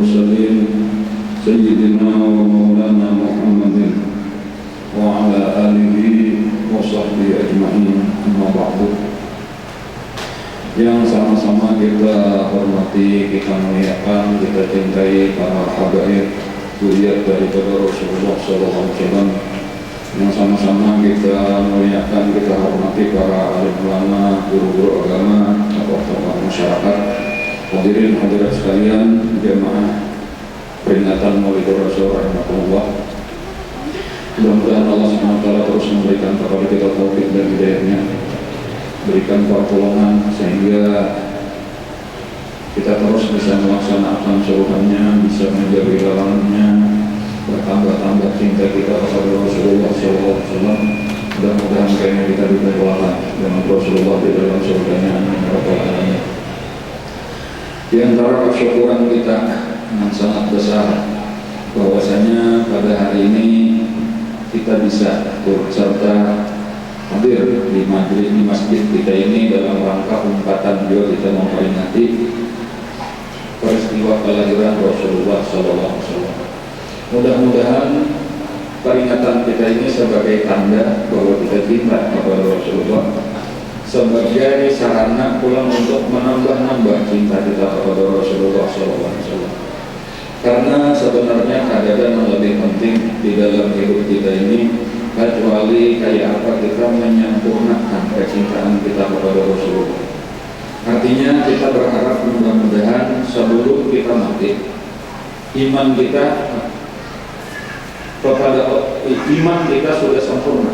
المرسلين سيدنا ومولانا محمد وعلى آله وصحبه أجمعين. أما بعد, yang sama-sama kita hormati, kita muliakan, kita cintai para habaib zuriat daripada Rasulullah SAW, yang sama-sama kita muliakan, kita hormati para alim ulama, guru-guru agama, tokoh-tokoh masyarakat, hadirin hadirat sekalian, jemaah peringatan Maulidur Rasul rahimahullah. Mudah-mudahan Allah SWT terus memberikan kepada kita taufik dan hidayahnya, berikan pertolongan sehingga kita terus bisa melaksanakan suruhannya, bisa menjadi larangannya, bertambah-tambah cinta kita kepada Rasulullah SAW. Mudah-mudahan kayaknya kita diberkati dengan Rasulullah di dalam surganya. Amin. Di antara kesyukuran kita yang sangat besar bahwasanya pada hari ini kita bisa turut serta hadir di majelis di masjid kita ini dalam rangka umpatan juga kita memperingati peristiwa kelahiran Rasulullah SAW. Mudah-mudahan peringatan kita ini sebagai tanda bahwa kita cinta kepada Rasulullah, sebagai sarana pulang untuk menambah-nambah cinta kita kepada Rasulullah SAW. Karena sebenarnya ada yang lebih penting di dalam hidup kita ini kecuali kayak apa kita menyempurnakan kecintaan kita kepada Rasulullah. Artinya kita berharap mudah-mudahan sebelum kita mati, iman kita kepada iman kita sudah sempurna.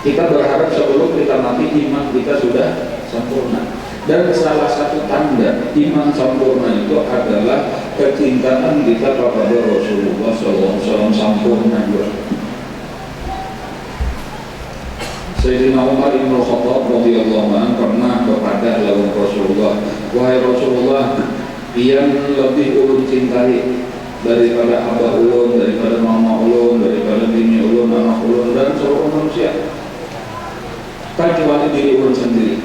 Kita berharap sebelum kita mati iman kita sudah sempurna. Dan salah satu tanda iman sempurna itu adalah kecintaan kita kepada Rasulullah SAW sempurna juga. Sayyidina Umar bin Khattab radhiyallahu anhu pernah kepada lawan Rasulullah, wahai Rasulullah, yang lebih ulun cintai daripada abah ulun, daripada mama ulun, daripada bini ulun, anak ulun, dan seluruh manusia, kecuali diri ulun sendiri.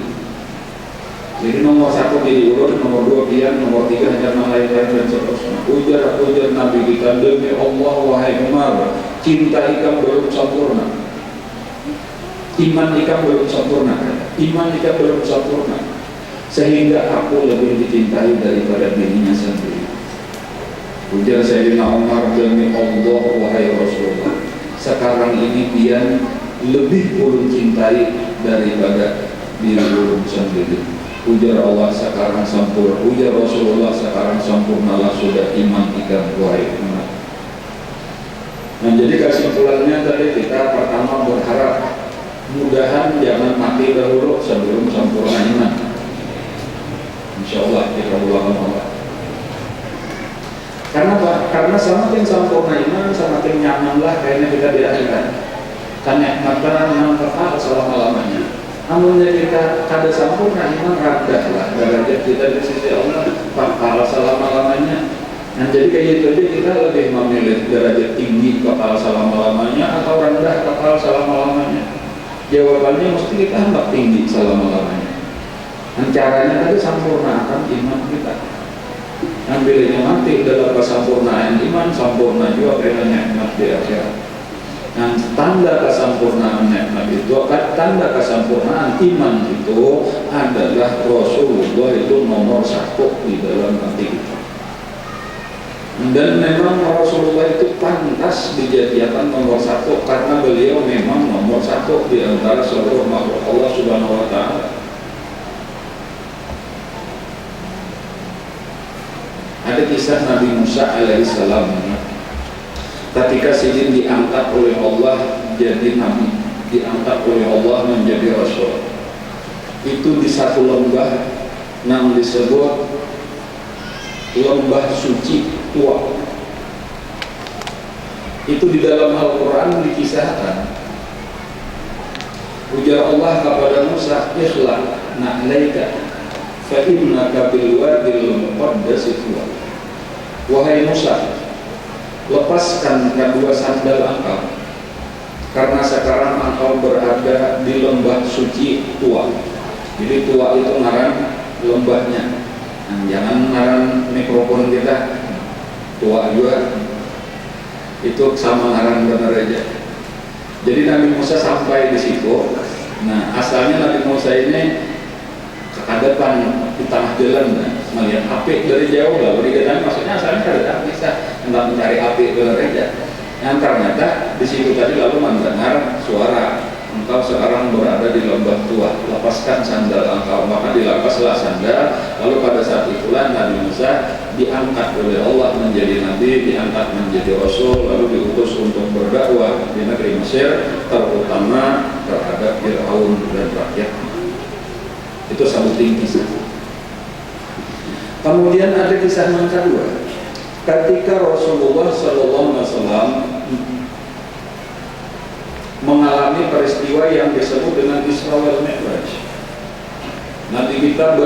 Jadi nomor satu diri ulun, nomor dua kian, nomor tiga jangan lain-lain dan seterusnya. Ujar Nabi kita, demi Allah wahai Umar, cinta ikan belum sempurna, iman ikan belum sempurna, iman ikan belum sempurna, sehingga aku lebih dicintai daripada dirinya sendiri. Ujar Sayyidina Umar, demi Allah wahai Rasulullah, sekarang ini dia lebih ulun cintai daripada diri ulun sendiri. Ujar Allah, sekarang sempurna. Ujar Rasulullah, sekarang sempurnalah sudah iman ikan wahai Umar. Nah, jadi kesimpulannya tadi kita pertama berharap mudahan jangan mati dahulu sebelum sempurna iman. InsyaAllah kita ulang Allah. Karena semakin sempurna iman, semakin nyamanlah kayaknya kita di akhirat. Kan nikmatkan yang kekal selama-lamanya. Namun kita kada sempurna iman, rendahlah derajat kita di sisi Allah kekal selama-lamanya. Nah, jadi kayak gitu aja kita lebih memilih derajat tinggi kekal selama-lamanya atau rendah kekal selama-lamanya. Jawabannya mesti kita hendak tinggi selama-lamanya. Dan caranya tadi sempurnakan iman kita. Yang bilangnya mati dalam kesempurnaan iman, sempurna juga karena nikmat di akhirat. Dan tanda kesempurnaan nikmat itu, tanda kesempurnaan iman itu adalah Rasulullah itu nomor satu di dalam hati kita. Dan memang Rasulullah itu pantas dijadikan nomor satu karena beliau memang nomor satu di antara seluruh makhluk Allah Subhanahu wa Ta'ala. Ada kisah Nabi Musa alaihissalam ketika sidin diangkat oleh Allah jadi nabi, diangkat oleh Allah menjadi rasul. Itu di satu lembah yang disebut lembah suci tua. Itu di dalam Al-Quran dikisahkan. Ujar Allah kepada Musa, ikhla na'laika fa innaka bil wadil muqaddas tuwa. Wahai Musa, lepaskan kedua sandal engkau, karena sekarang engkau berada di lembah suci tua. Jadi tua itu ngaran lembahnya. Nah, jangan ngaran mikrofon kita. tua juga itu sama ngaran bener aja. Jadi Nabi Musa sampai di situ. Nah, asalnya Nabi Musa ini kekadepan di tengah jalan, melihat api dari jauh, lalu dikatakan maksudnya asalnya kada bisa hendak mencari api bener aja. Yang ternyata di situ tadi lalu mendengar suara, engkau sekarang berada di lembah tua, lepaskan sandal engkau. Maka dilepaslah sandal. Lalu pada saat itulah Nabi Musa diangkat oleh Allah menjadi nabi, diangkat menjadi rasul, lalu diutus untuk berdakwah di negeri Mesir, terutama terhadap Fir'aun dan rakyatnya. Itu satu kisah. Kemudian ada kisah yang kedua, ketika Rasulullah SAW mengalami peristiwa yang disebut dengan Isra wal Mi'raj. Nabi kita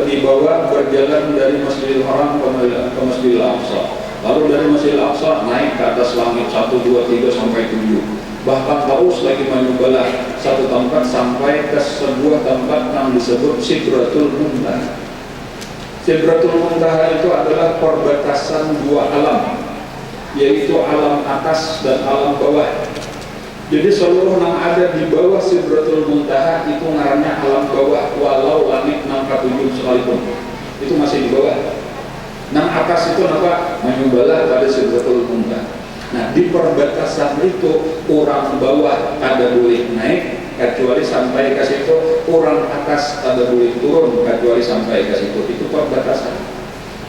dibawa berjalan dari Masjidil Haram ke Masjidil Aqsa. Lalu dari Masjidil Aqsa naik ke atas langit 1, 2, 3 sampai 7. Bahkan terus lagi menyubalah satu tempat sampai ke sebuah tempat yang disebut Sidratul Muntaha. Sidratul Muntaha itu adalah perbatasan dua alam, yaitu alam atas dan alam bawah. Jadi seluruh yang ada di bawah Sidratul Muntaha itu ngarannya alam bawah, walau langit 6 ke 7 sekalipun itu masih di bawah. Nang atas itu apa? Menyubalah pada Sidratul Muntaha. Nah, di perbatasan itu orang bawah ada boleh naik kecuali sampai ke situ, orang atas ada boleh turun kecuali sampai ke situ. Itu perbatasan.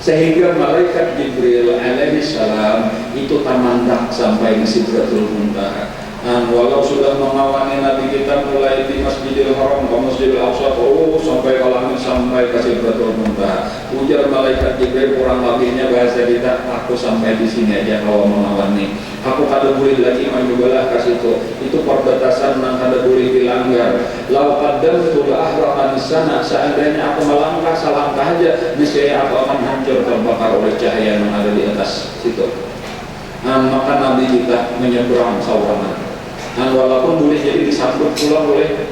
Sehingga malaikat Jibril alaihi salam itu tamandak sampai ke Sidratul Muntaha. Nah, walau sudah mengawani Nabi kita mulai di Masjidil Haram ke Masjidil Aqsa sampai ke langit sampai ke Sidratul Muntaha, ujar malaikat Jibril kurang lebihnya bahasa kita, aku sampai di sini aja kalau mengawani. Aku kada boleh lagi menyubalah ke situ. Itu perbatasan yang kada boleh dilanggar. Lau qaddamtu al-ahraqa sana, seandainya aku melangkah selangkah aja, niscaya aku akan hancur terbakar oleh cahaya yang ada di atas situ. Nah, maka Nabi kita menyeberang sawaran. Dan walaupun boleh jadi disambut pula oleh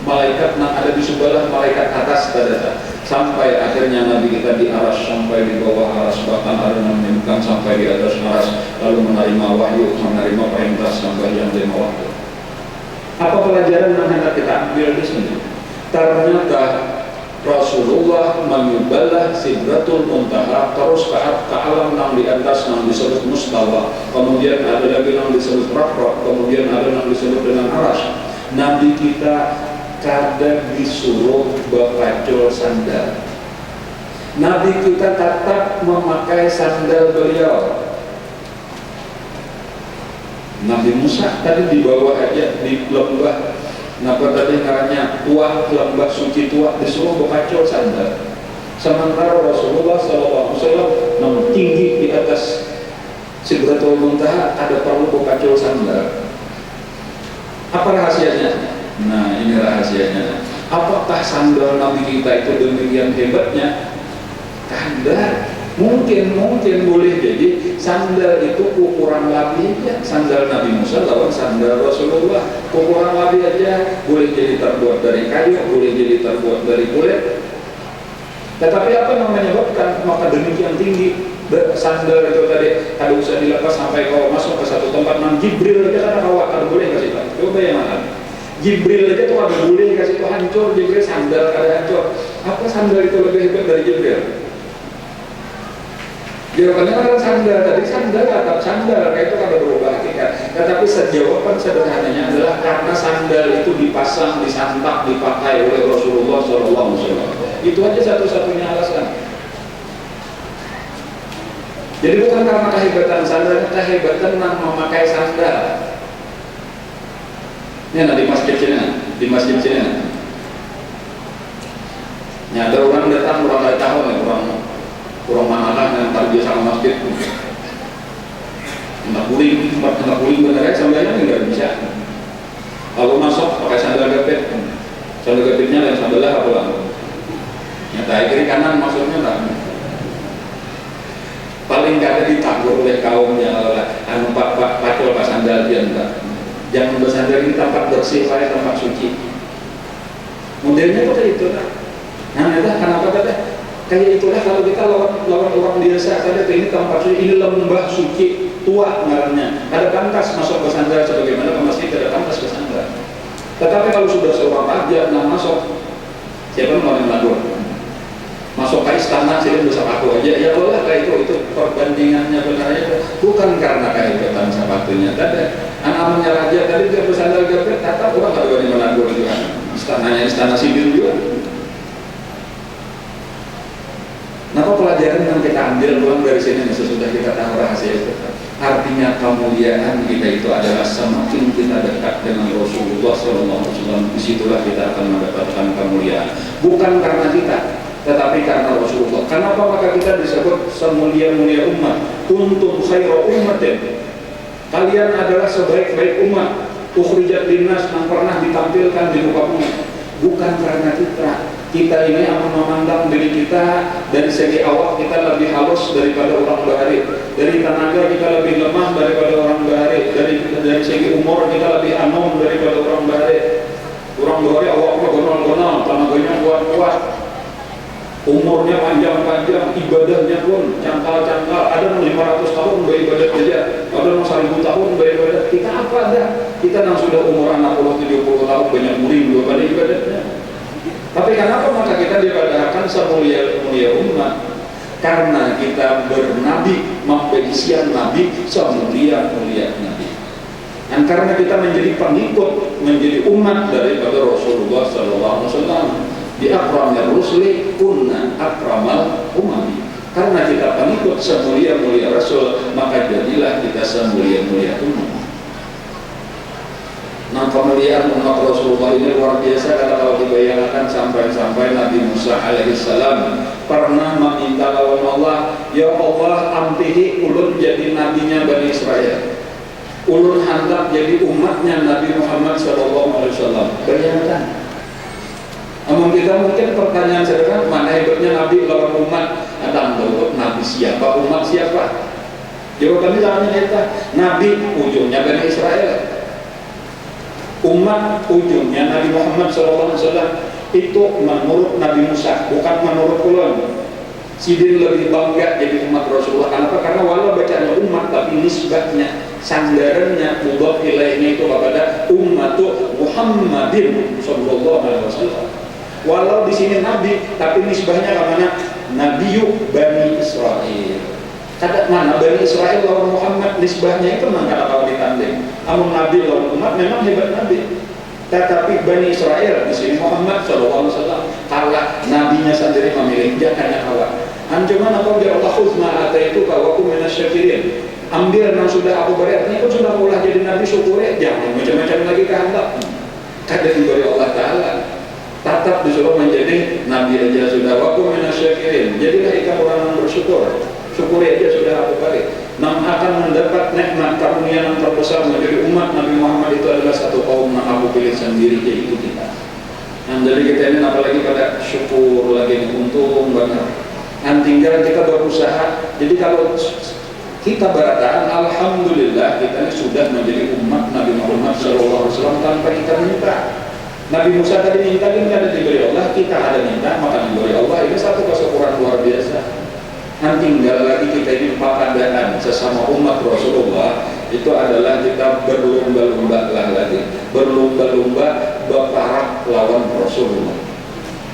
malaikat yang ada di sebelah malaikat atas tadata, sampai akhirnya Nabi kita di aras, sampai di bawah aras, bahkan ada yang menemukan sampai di atas aras, lalu menerima wahyu, menerima perintah sampai yang 5 waktu. Apa pelajaran yang hendak kita ambil di sini? Ternyata Rasulullah menyubalah Sidratul Muntaha terus ke alam yang di atas yang disebut Mustawa, kemudian ada lagi yang disebut Rafraf, kemudian ada yang disebut dengan Aras. Nabi kita kadang disuruh berpacul sandal. Nabi kita tetap memakai sandal beliau. Nabi Musa tadi di bawah aja di lembah, napa tadi ngarannya tua, lembah suci tua, disuruh berpacul sandal. Sementara Rasulullah SAW namun tinggi di atas Sidratul Muntaha ada perlu berpacul sandal. Apa rahasianya? Nah, ini rahasianya. Apakah sandal Nabi kita itu demikian hebatnya? Kada. Mungkin boleh jadi sandal itu ukuran lebih aja. Sandal Nabi Musa lawan sandal Rasulullah ukuran lebih aja. Boleh jadi terbuat dari kayu, boleh jadi terbuat dari kulit. Tetapi apa yang menyebabkan maka demikian tinggi sandal itu tadi kada usah dilepas sampai kau masuk ke satu tempat nang Jibril aja kan kau kada boleh kasih tahu. Coba bayangkan. Jibril aja tuh kada boleh kasih tahu hancur, Jibril sandal kada hancur. Apa sandal itu lebih hebat dari Jibril? Jawabannya kan sandal, tadi sandal atau sandal kayak itu kada berubah hakikat. Tetapi jawaban sederhananya adalah karena sandal itu dipasang, disantap, dipakai oleh Rasulullah SAW. Itu aja satu-satunya alasan. Jadi bukan karena kehebatan sandal, kehebatan yang memakai sandal. Ini ada di masjid sini. Ini ada orang datang, orang nggak tahu nih, orang mana yang terbiasa sama masjid. Hendak guling bener aja sandalnya nggak bisa. Kalau masuk pakai sandal gepit, sandal gepitnya dan sandalnya apa lah? Nyata kiri kanan maksudnya tak. Paling gak ada ditakur oleh kaumnya anu pak pacul pas sandal dia enggak. Jangan bersandal di tempat bersih, pada tempat suci. Modelnya tuh kayak itu kan. Nah itu kenapa tadi? Kayak itulah kalau kita lawan orang biasa saja, ini tempat suci, ini lembah suci tua ngarannya. Ada pantas masuk pesantren sebagaimana ke masjid ada pantas pesantren. Tetapi kalau sudah seorang raja nah masuk, siapa mau menadur? Masuk ke istana sih bisa aku aja. Ya boleh kayak itu perbandingannya benarnya bukan karena kehebatan sepatunya. Tadi anak-anaknya raja tadi dia bersandar gapet, kata orang nggak berani menadur juga. Istananya istana sipil juga. Nah, pelajaran yang kita ambil pulang dari sini sesudah kita tahu rahasia itu, artinya kemuliaan kita itu adalah semakin kita dekat dengan Rasulullah SAW, disitulah kita akan mendapatkan kemuliaan. Bukan karena kita, tetapi karena Rasulullah. Kenapa maka kita disebut semulia-mulia umat? Kuntum khairu ummatin. Kalian adalah sebaik-baik umat. Ukhrijat linnas, yang pernah ditampilkan di muka bumi. Bukan karena kita ini akan memandang diri kita dari segi awak kita lebih halus daripada orang bahari, dari tenaga kita lebih lemah daripada orang bahari, dari segi umur kita lebih anom daripada orang bahari. Orang bahari awaknya gonol-gonol, tenaganya kuat-kuat, umurnya panjang-panjang, ibadahnya pun cangkal-cangkal. Ada yang 500 tahun beribadah saja, ada yang 1000 tahun beribadah. Kita apa dah? Kita yang sudah umur 60-70 tahun banyak murid pada ibadahnya. Tapi kenapa maka kita dipadahkan semulia-mulia umat? Karena kita bernabi, mempengisian nabi, semulia-mulia nabi. Dan karena kita menjadi pengikut, menjadi umat daripada Rasulullah SAW. Di akramir rusli kunna akramal umami. Karena kita pengikut semulia-mulia Rasul, maka jadilah kita semulia-mulia umat. Nah, kemuliaan umat Rasulullah ini luar biasa. Kalau dibayangkan sampai Nabi Musa alaihissalam pernah meminta lawan Allah, ya Allah ampihi ulun jadi nabinya Bani Israel, ulun hendak jadi umatnya Nabi Muhammad SAW. Bayangkan. Namun kita mungkin pertanyaan sederhana, mana hebatnya Nabi lawan umat? Adam tahu Nabi siapa, umat siapa? Jawabannya jangan kita. Nabi ujungnya Bani Israel, umat ujungnya Nabi Muhammad SAW. Itu menurut Nabi Musa, bukan menurut ulun. Sidin lebih bangga jadi umat Rasulullah. Kenapa? Karena walau bacanya umat, tapi nisbahnya, sandarannya, mudhaf ilaihnya itu kepada ummatu Muhammadin sallallahu alaihi wasallam. Walau di sini Nabi, tapi nisbahnya ke mana? Nabiyu Bani Israel. Kata mana Bani Israel lawan Muhammad, nisbahnya itu memang kalau ditanding. Amun Nabi lawan umat memang hebat Nabi. Tetapi Bani Israel di sini Muhammad SAW kalah, nabinya sendiri memilih, dia hanya kalah. Anjuman apa biar Allah khuzma atau itu kawaku minasyakirin. Ambil yang sudah aku beri, artinya pun sudah mulai jadi nabi syukurnya, jangan macam-macam lagi kehendak. Kadang diberi Allah Ta'ala. Tetap disuruh menjadi nabi aja sudah waku minasyakirin. Jadilah ikan orang yang bersyukur. Syukuri aja sudah aku beri. Nam akan mendapat nikmat karunia yang terbesar menjadi umat Nabi Muhammad itu adalah satu kaum yang aku pilih sendiri, yaitu kita. Nah, jadi kita ini apalagi pada syukur lagi untung banget. Dan tinggal kita berusaha. Jadi kalau kita berataan, alhamdulillah kita ini sudah menjadi umat Nabi Muhammad SAW tanpa kita minta. Nabi Musa tadi minta, kan ada diberi Allah, kita ada minta, maka diberi Allah. Ini satu kesyukuran luar biasa. Dan tinggal lagi kita ini pakadaan sesama umat Rasulullah itu adalah kita berlomba-lomba lagi, berlomba-lomba berperang lawan Rasulullah.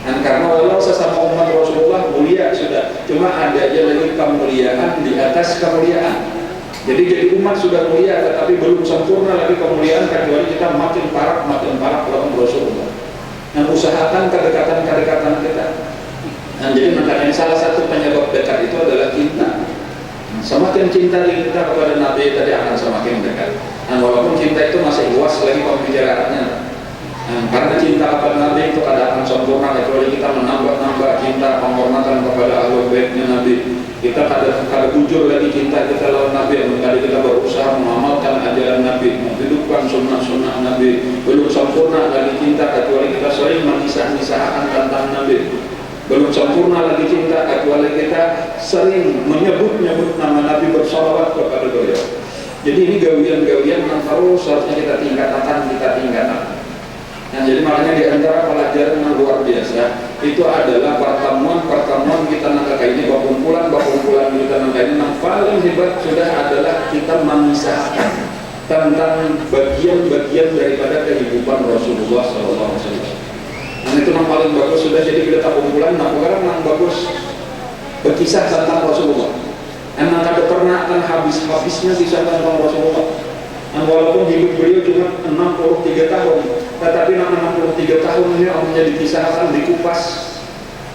Dan karena walau sesama umat Rasulullah mulia sudah, cuma ada aja lagi kemuliaan di atas kemuliaan. Jadi umat sudah mulia, tetapi belum sempurna lagi kemuliaan kecuali kita makin parah lawan Rasulullah. Dan usahakan kedekatan kita. Nah, jadi makanya salah satu penyebab dekat itu adalah cinta. Semakin cinta kita kepada Nabi tadi akan semakin dekat. Dan walaupun cinta itu masih luas lagi pembicaraannya. Karena cinta kepada Nabi itu kadang akan sempurna kecuali kita menambah cinta penghormatan kepada ahlul baitnya Nabi. Kita kadang jujur lagi cinta kita lawan Nabi. Kali kita berusaha mengamalkan ajaran Nabi, menghidupkan sunnah-sunnah Nabi. Belum sempurna lagi cinta kecuali kita sering mengisah-nisahkan tentang Nabi. Belum sempurna lagi cinta kecuali kita sering menyebut nama Nabi, bersalawat kepada beliau. Jadi ini gawian-gawian yang harusnya kita tingkatkan. Nah, jadi makanya di antara pelajaran yang luar biasa itu adalah pertemuan kita nangka ini, kumpulan kita nangka ini yang paling hebat sudah adalah kita memisahkan tentang bagian-bagian daripada kehidupan Rasulullah SAW. Nah, itu yang paling bagus sudah, jadi kita kumpulan yang bagus berkisah tentang Rasulullah. Emang ada pernah akan habisnya kisah tentang Rasulullah. Dan walaupun hidup beliau cuma 63 tahun, tetapi 63 tahun ini omnya dikisahkan, dikupas.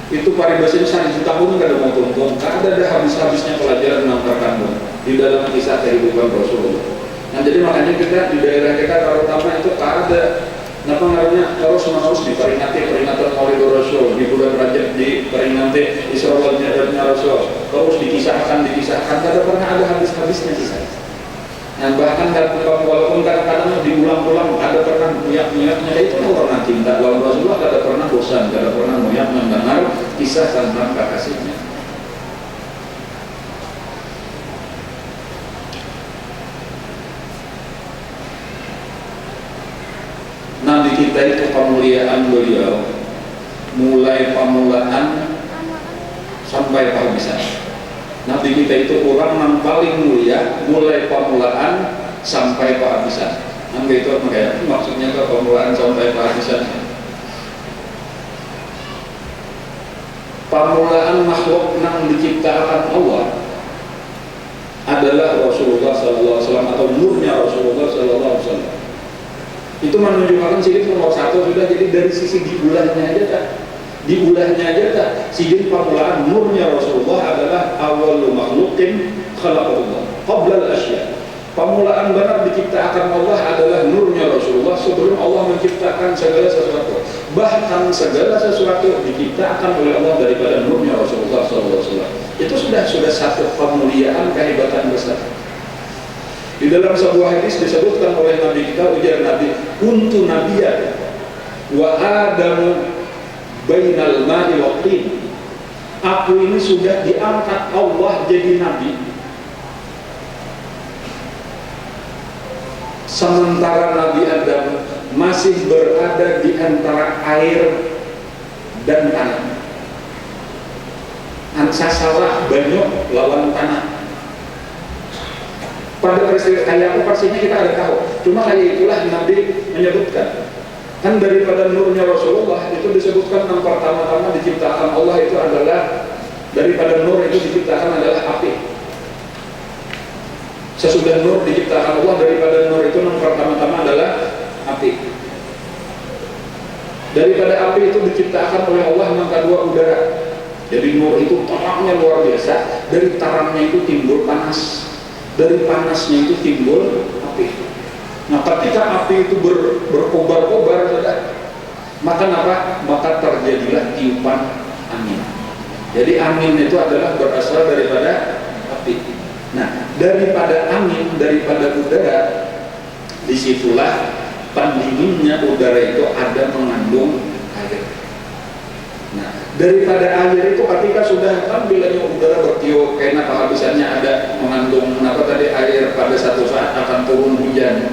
Itu paribasin 1 tahun nggak ada mau tonton, nggak ada habis-habisnya pelajaran tentang di dalam kisah kehidupan Rasulullah. Nah, jadi makanya kita di daerah kita terutama itu tak ada terus-menerus diperingati peringatan Maulid Rasul, di bulan Rajab diperingati Isra wal Mi'rajnya Rasul, terus dikisahkan, tidak pernah ada habis-habisnya kisah. Nah, bahkan walaupun kadang-kadang diulang-ulang, ada pernah muyak-muyaknya, itu orang cinta lawan Rasulullah, ada pernah bosan, ada pernah muyak mendengar kisah tentang kekasihnya. Nabi kita itu pemuliaan beliau, mulai pemulaan sampai penghabisan. Nabi kita itu orang yang paling mulia, mulai pemulaan sampai penghabisan. Nabi itu makanya maksudnya ke pemulaan sampai penghabisan. Pemulaan makhluk yang diciptakan Allah adalah Rasulullah SAW atau nurnya Rasulullah SAW. Itu menunjukkan sidik nomor 1 sudah, jadi dari sisi diulahnya aja tak. Diulahnya aja tak, sidin pamulaan nurnya Rasulullah adalah awal makhlukin khalaqullah qabla al-asya. Pamulaan benar diciptakan Allah adalah nurnya Rasulullah sebelum Allah menciptakan segala sesuatu. Bahkan segala sesuatu diciptakan oleh Allah daripada nurnya Rasulullah SAW. Itu sudah satu pemuliaan kehebatan besar. Di dalam sebuah hadis disebutkan oleh Nabi kita, ujar Nabi, kuntu nabiyyan wa adamu bainal ma'i wa tin. Aku ini sudah diangkat Allah jadi nabi, sementara Nabi Adam masih berada di antara air dan tanah. Salah banyak lawan tanah. Pada peristiwa kayak apa persisnya kita ada tahu, cuma kayak itulah Nabi menyebutkan. Kan daripada nurnya Rasulullah itu disebutkan yang pertama-tama diciptakan Allah itu adalah, daripada nur itu diciptakan adalah api. Sesudah nur diciptakan Allah, daripada nur itu yang pertama-tama adalah api. Daripada api itu diciptakan oleh Allah yang kedua udara. Jadi nur itu terangnya luar biasa, dari terangnya itu timbul panas, dari panasnya itu timbul api. Nah, ketika api itu berkobar-kobar, maka apa? Maka terjadilah tiupan angin. Jadi angin itu adalah berasal daripada api. Nah, daripada angin, daripada udara, disitulah pendinginnya udara itu ada mengandung air. Nah, daripada air itu ketika sudah kan bilangnya udara bertiup, karena kehabisannya ada mengandung air, pada satu saat akan turun hujan.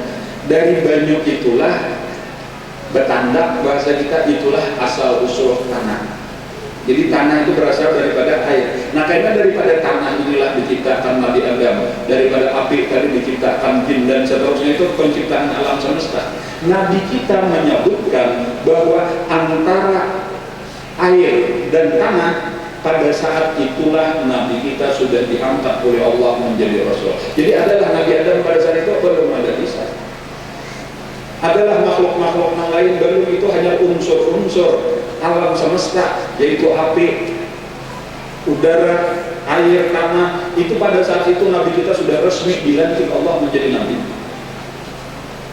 Dari banyak itulah bertanda bahasa kita, itulah asal usul tanah. Jadi tanah itu berasal daripada air. Nah, karena daripada tanah inilah diciptakan Nabi Adam, daripada api tadi diciptakan jin dan seterusnya, itu penciptaan alam semesta. Nabi kita menyebutkan bahwa antara air dan tanah, pada saat itulah Nabi kita sudah diangkat oleh Allah menjadi Rasul. Jadi adalah Nabi Adam pada saat itu belum ada Isa. Adalah makhluk-makhluk yang lain, belum, itu hanya unsur-unsur alam semesta, yaitu api, udara, air, tanah. Itu pada saat itu Nabi kita sudah resmi dilantik Allah menjadi Nabi.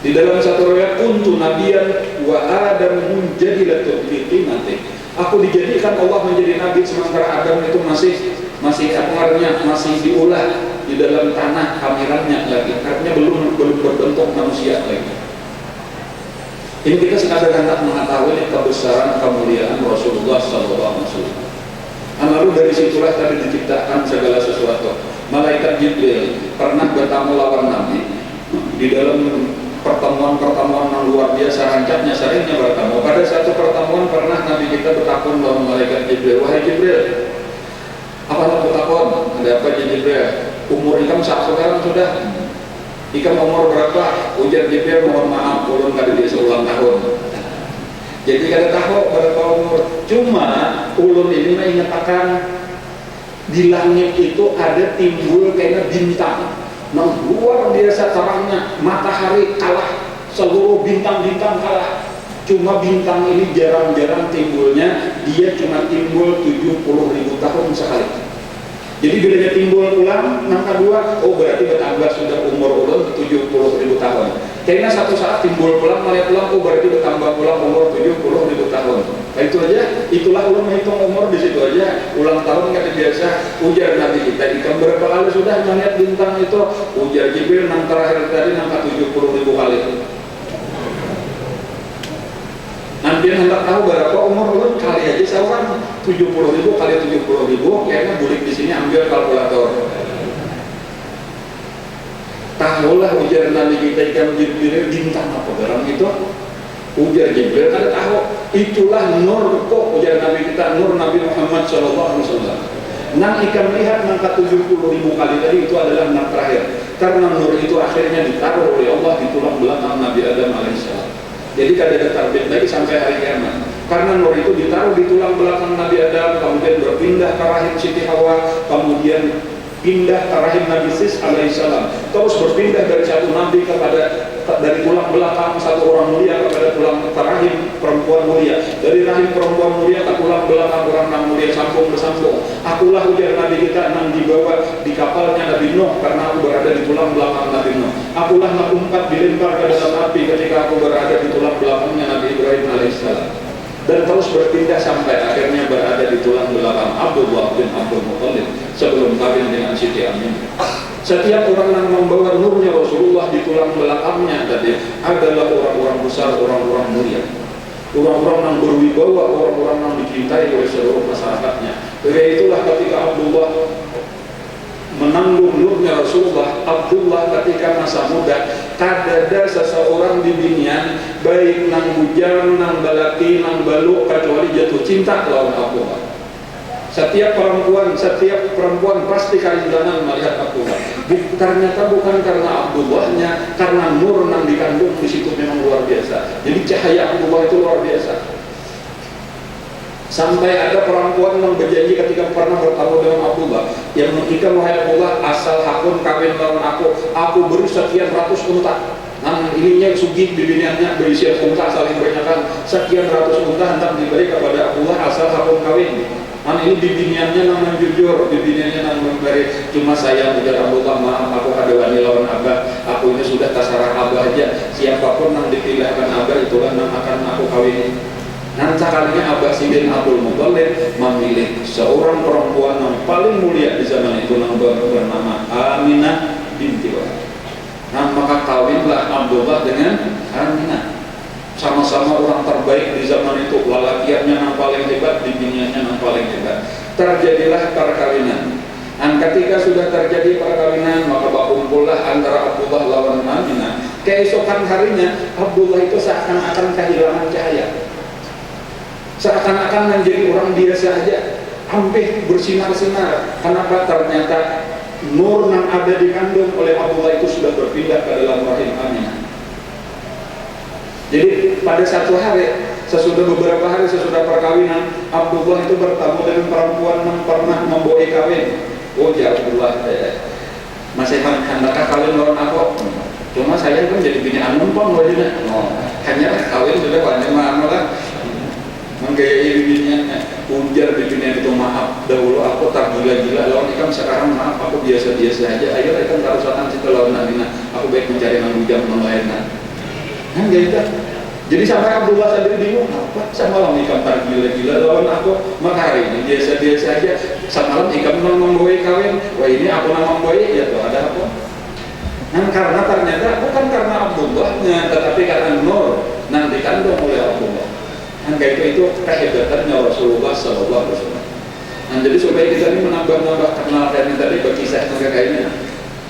Di dalam satu riwayat, kuntu nabiyyan wa Adam munjadilatun fi qimati. Aku dijadikan Allah menjadi Nabi sementara Adam itu masih akarnya masih diolah di dalam tanah kamirannya lagi, artinya belum berbentuk manusia lagi. Ini kita sekadar hendak mengetahui kebesaran kemuliaan Rasulullah SAW. Lalu dari situlah tadi diciptakan segala sesuatu. Malaikat Jibril pernah bertamu lawan Nabi di dalam pertemuan-pertemuan yang luar biasa, rancaknya seringnya bertemu. Pada satu pertemuan pernah Nabi kita bertakun lawan malaikat Jibril, wahai Jibril, apa nak bertakun? Ada apa Jibril? Umur ikam sekarang sudah? Ikam umur berapa? Ujar Jibril, mohon maaf, ulun kada bisa ulang tahun. Jadi kada tahu berapa umur. Cuma ulun ini mengatakan di langit itu ada timbul kayaknya bintang. Nah, luar biasa terangnya, matahari kalah, seluruh bintang-bintang kalah. Cuma bintang ini jarang-jarang timbulnya, dia cuma timbul 70.000 tahun sekali. Jadi bedanya timbul ulang, nangka dua, oh berarti bertambah sudah umur ulun 70.000 tahun. Karena satu saat timbul pulang, malah pulang, oh berarti bertambah pulang umur 70.000 tahun. Nah itu aja, itulah ulun menghitung umur di situ aja. Ulang tahun kata biasa, ujar Nabi kita, ikam berapa kali sudah melihat bintang itu? Ujar Jibril, nang terakhir tadi nangka 70.000 kali. Nanti hendak tahu berapa umur ulun, kali aja seorang 70.000 kali 70.000, kayaknya bulik di sini ambil kalkulator. Tahulah ujar Nabi kita, ikan Jibril bintang apa barang itu? Ujar Jibril kada tahu. Itulah nur kok, ujar Nabi kita, nur Nabi Muhammad SAW. Nang ikan lihat nangka 70.000 kali tadi itu adalah nang terakhir. Karena nur itu akhirnya ditaruh oleh Allah di tulang belakang Nabi Adam alaihissalam. Jadi kada ada terbit lagi sampai hari kiamat. Karena nur itu ditaruh di tulang belakang Nabi Adam, kemudian berpindah ke rahim Siti Hawa, kemudian pindah ke rahim Nabi Sis alaihissalam, terus berpindah dari satu nabi dari tulang belakang satu orang mulia kepada tulang rahim perempuan mulia, dari rahim perempuan mulia ke tulang belakang orang yang mulia, sambung bersambung. Akulah ujar Nabi kita yang dibawa di kapalnya Nabi Nuh karena aku berada di tulang belakang Nabi Nuh. Akulah yang keempat dilempar ke dalam api ketika aku berada di tulang belakangnya Nabi Ibrahim alaihissalam. Dan terus berpindah sampai akhirnya berada di tulang belakang Abdullah bin Abdul Muttalib sebelum kawin dengan Siti Aminah. Setiap orang yang membawa nurnya Rasulullah di tulang belakangnya tadi adalah orang-orang besar, orang-orang mulia, orang-orang yang berwibawa, orang-orang yang dicintai oleh seluruh masyarakatnya. Jadi itulah ketika Abdullah menanggung nurnya Rasulullah. Abdullah ketika masa muda kadada seseorang di dunia baik nang bujang, nang balaki, nang baluk kecuali jatuh cinta lawan Abdullah. Setiap perempuan pasti kaidanan melihat Abdullah. Ternyata bukan karena Abdullahnya, karena nur nang dikandung di situ memang luar biasa. Jadi cahaya Abdullah itu luar biasa. Sampai ada perempuan yang berjanji ketika pernah bertemu dengan Abdullah, yang mengikat, wahai Abdullah, asal hakun kawin lawan aku beri sekian ratus unta. Nah ininya sugih bibiniannya berisi unta saling bernyakan sekian ratus unta hendak diberi kepada Abdullah asal hakun kawin. Nah ini bibiniannya namanya jujur, bibiniannya namanya memberi. Cuma saya ujar Abdullah, maaf aku ada wani lawan abah, aku ini sudah tasarah abah aja. Siapapun yang dipilihkan abah itulah yang akan aku kawin. Nanti kalinya Abah Sidin Abdul Muttalib memilih seorang perempuan yang paling mulia di zaman itu yang bernama Aminah binti Wahab. Nah maka kawinlah Abdullah dengan Aminah. Sama-sama orang terbaik di zaman itu, lelakiannya yang paling hebat, biniannya yang paling hebat. Terjadilah perkawinan. Dan ketika sudah terjadi perkawinan, maka berkumpullah antara Abdullah lawan Aminah. Keesokan harinya Abdullah itu seakan-akan kehilangan cahaya, seakan-akan menjadi orang biasa aja, hampir bersinar-sinar. Kenapa? Ternyata nur yang ada dikandung oleh Abdullah itu sudah berpindah ke dalam rahim Aminah. Jadi pada satu hari, beberapa hari sesudah perkawinan, Abdullah itu bertemu dengan perempuan yang pernah membawa kawin. Oh ya Abdullah, masih hendakkah kawin lawan aku? Cuma saya kan jadi bini anumpang wajahnya. Hanya kawin sudah banyak malah. Menggayai bibirnya, ujar bibirnya itu, maaf dahulu aku tak gila-gila lawan ikam, sekarang maaf aku biasa-biasa aja. Ayo ikam tarusan situ lawan Aminah, aku baik mencari nang bujang nang lainnya. Kan gitu. Jadi sampai Abdullah sendiri bingung, apa semalam ikam tak gila-gila lawan aku, maka hari ini biasa-biasa aja. Semalam ikam membawa kawin, wah ini aku nama membawa, ya tuh ada apa? Nah karena ternyata bukan karena Abdullahnya, tetapi karena nur yang dikandung oleh Abdullah. Nah itu kehebatannya Rasulullah SAW. Nah jadi supaya kita ini menambah kenal dan tadi berkisah mereka ini,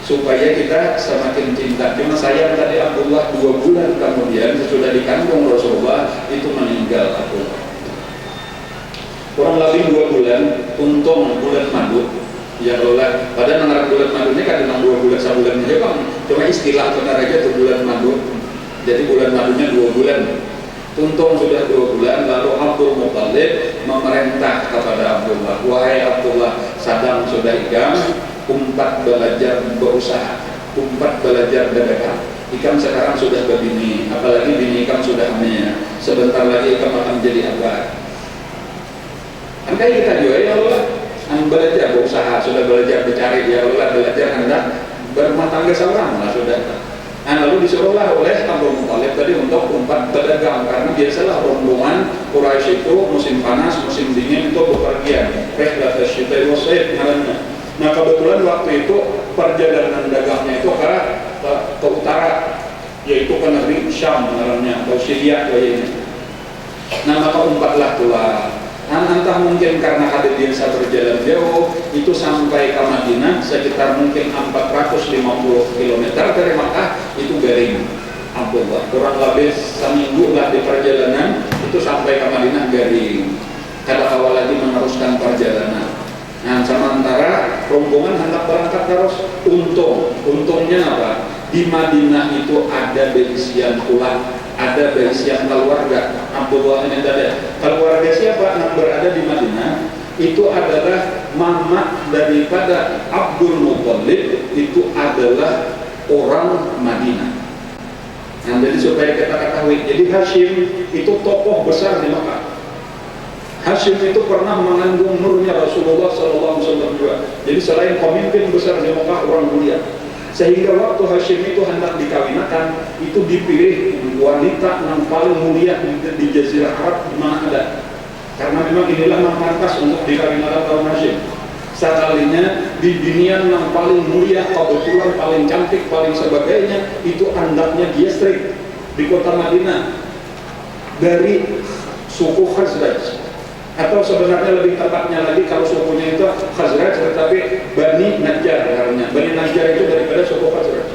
supaya kita semakin cinta. Cuma sayang tadi Abdullah 2 bulan kemudian sesudah dikandung Rasulullah itu meninggal Abdullah. Kurang lebih 2 bulan, untung bulan madu. Ya Allah, pada ngarang bulan madu ini kan memang 2 bulan sebulan aja bang. Cuma istilah benar aja tuh bulan madu. Jadi bulan madunya 2 bulan. Untung sudah 2 bulan, lalu Abdul Muttalib memerintah kepada Abdullah, wahai Abdullah, sadang sudah ikam, umpat belajar berusaha, umpat belajar berdagang. Ikam sekarang sudah berbini, apalagi bini ikam sudah hamil. Sebentar lagi ikam akan jadi abad. Angkai kita juga ya Allah, belajar berusaha, sudah belajar mencari ya Allah, belajar hendak berumah tangga seorang lah sudah. Nah, lalu disuruhlah oleh Abdul Muttalib tadi untuk umpat berdagang, karena biasalah rombongan Quraisy itu musim panas, musim dingin itu bepergian. Rihlat asy-syita'i was-sayf namanya. Nah, kebetulan waktu itu perjalanan dagangnya itu ke utara, yaitu ke negeri Syam namanya, atau Syria kayaknya. Nah, maka umpatlah tulah. Nah, entah mungkin karena ada biasa berjalan jauh, itu sampai ke Madinah sekitar mungkin 450 km dari Makkah, itu garing Abdullah. Kurang lebih seminggu lah di perjalanan, itu sampai ke Madinah garing. Kada awal lagi meneruskan perjalanan. Nah, sementara rombongan hendak berangkat terus. Untungnya apa? Di Madinah itu ada berisian pulang, ada berisian keluarga. Abdullah ini ada keluarga siapa yang berada di Madinah? Itu adalah mama daripada Abdul Muttalib, itu adalah orang Madinah. Nah, jadi supaya kita ketahui, jadi Hashim itu tokoh besar di Makkah. Hashim itu pernah mengandung nurnya Rasulullah SAW juga. Jadi selain pemimpin besar di Makkah, orang mulia. Sehingga waktu Hashim itu hendak dikawinakan, itu dipilih wanita yang paling mulia di Jazirah Arab di mana ada. Karena memang inilah yang pantas untuk dikawinakan kaum Hashim. Sekalinya di dunia yang paling mulia, kebetulan paling cantik, paling sebagainya, itu andaknya dia Yasrib di kota Madinah dari suku Khazraj. Atau sebenarnya lebih tepatnya lagi kalau sukunya itu Khazraj, tetapi Bani Najjar karena Bani Najjar itu daripada suku Khazraj.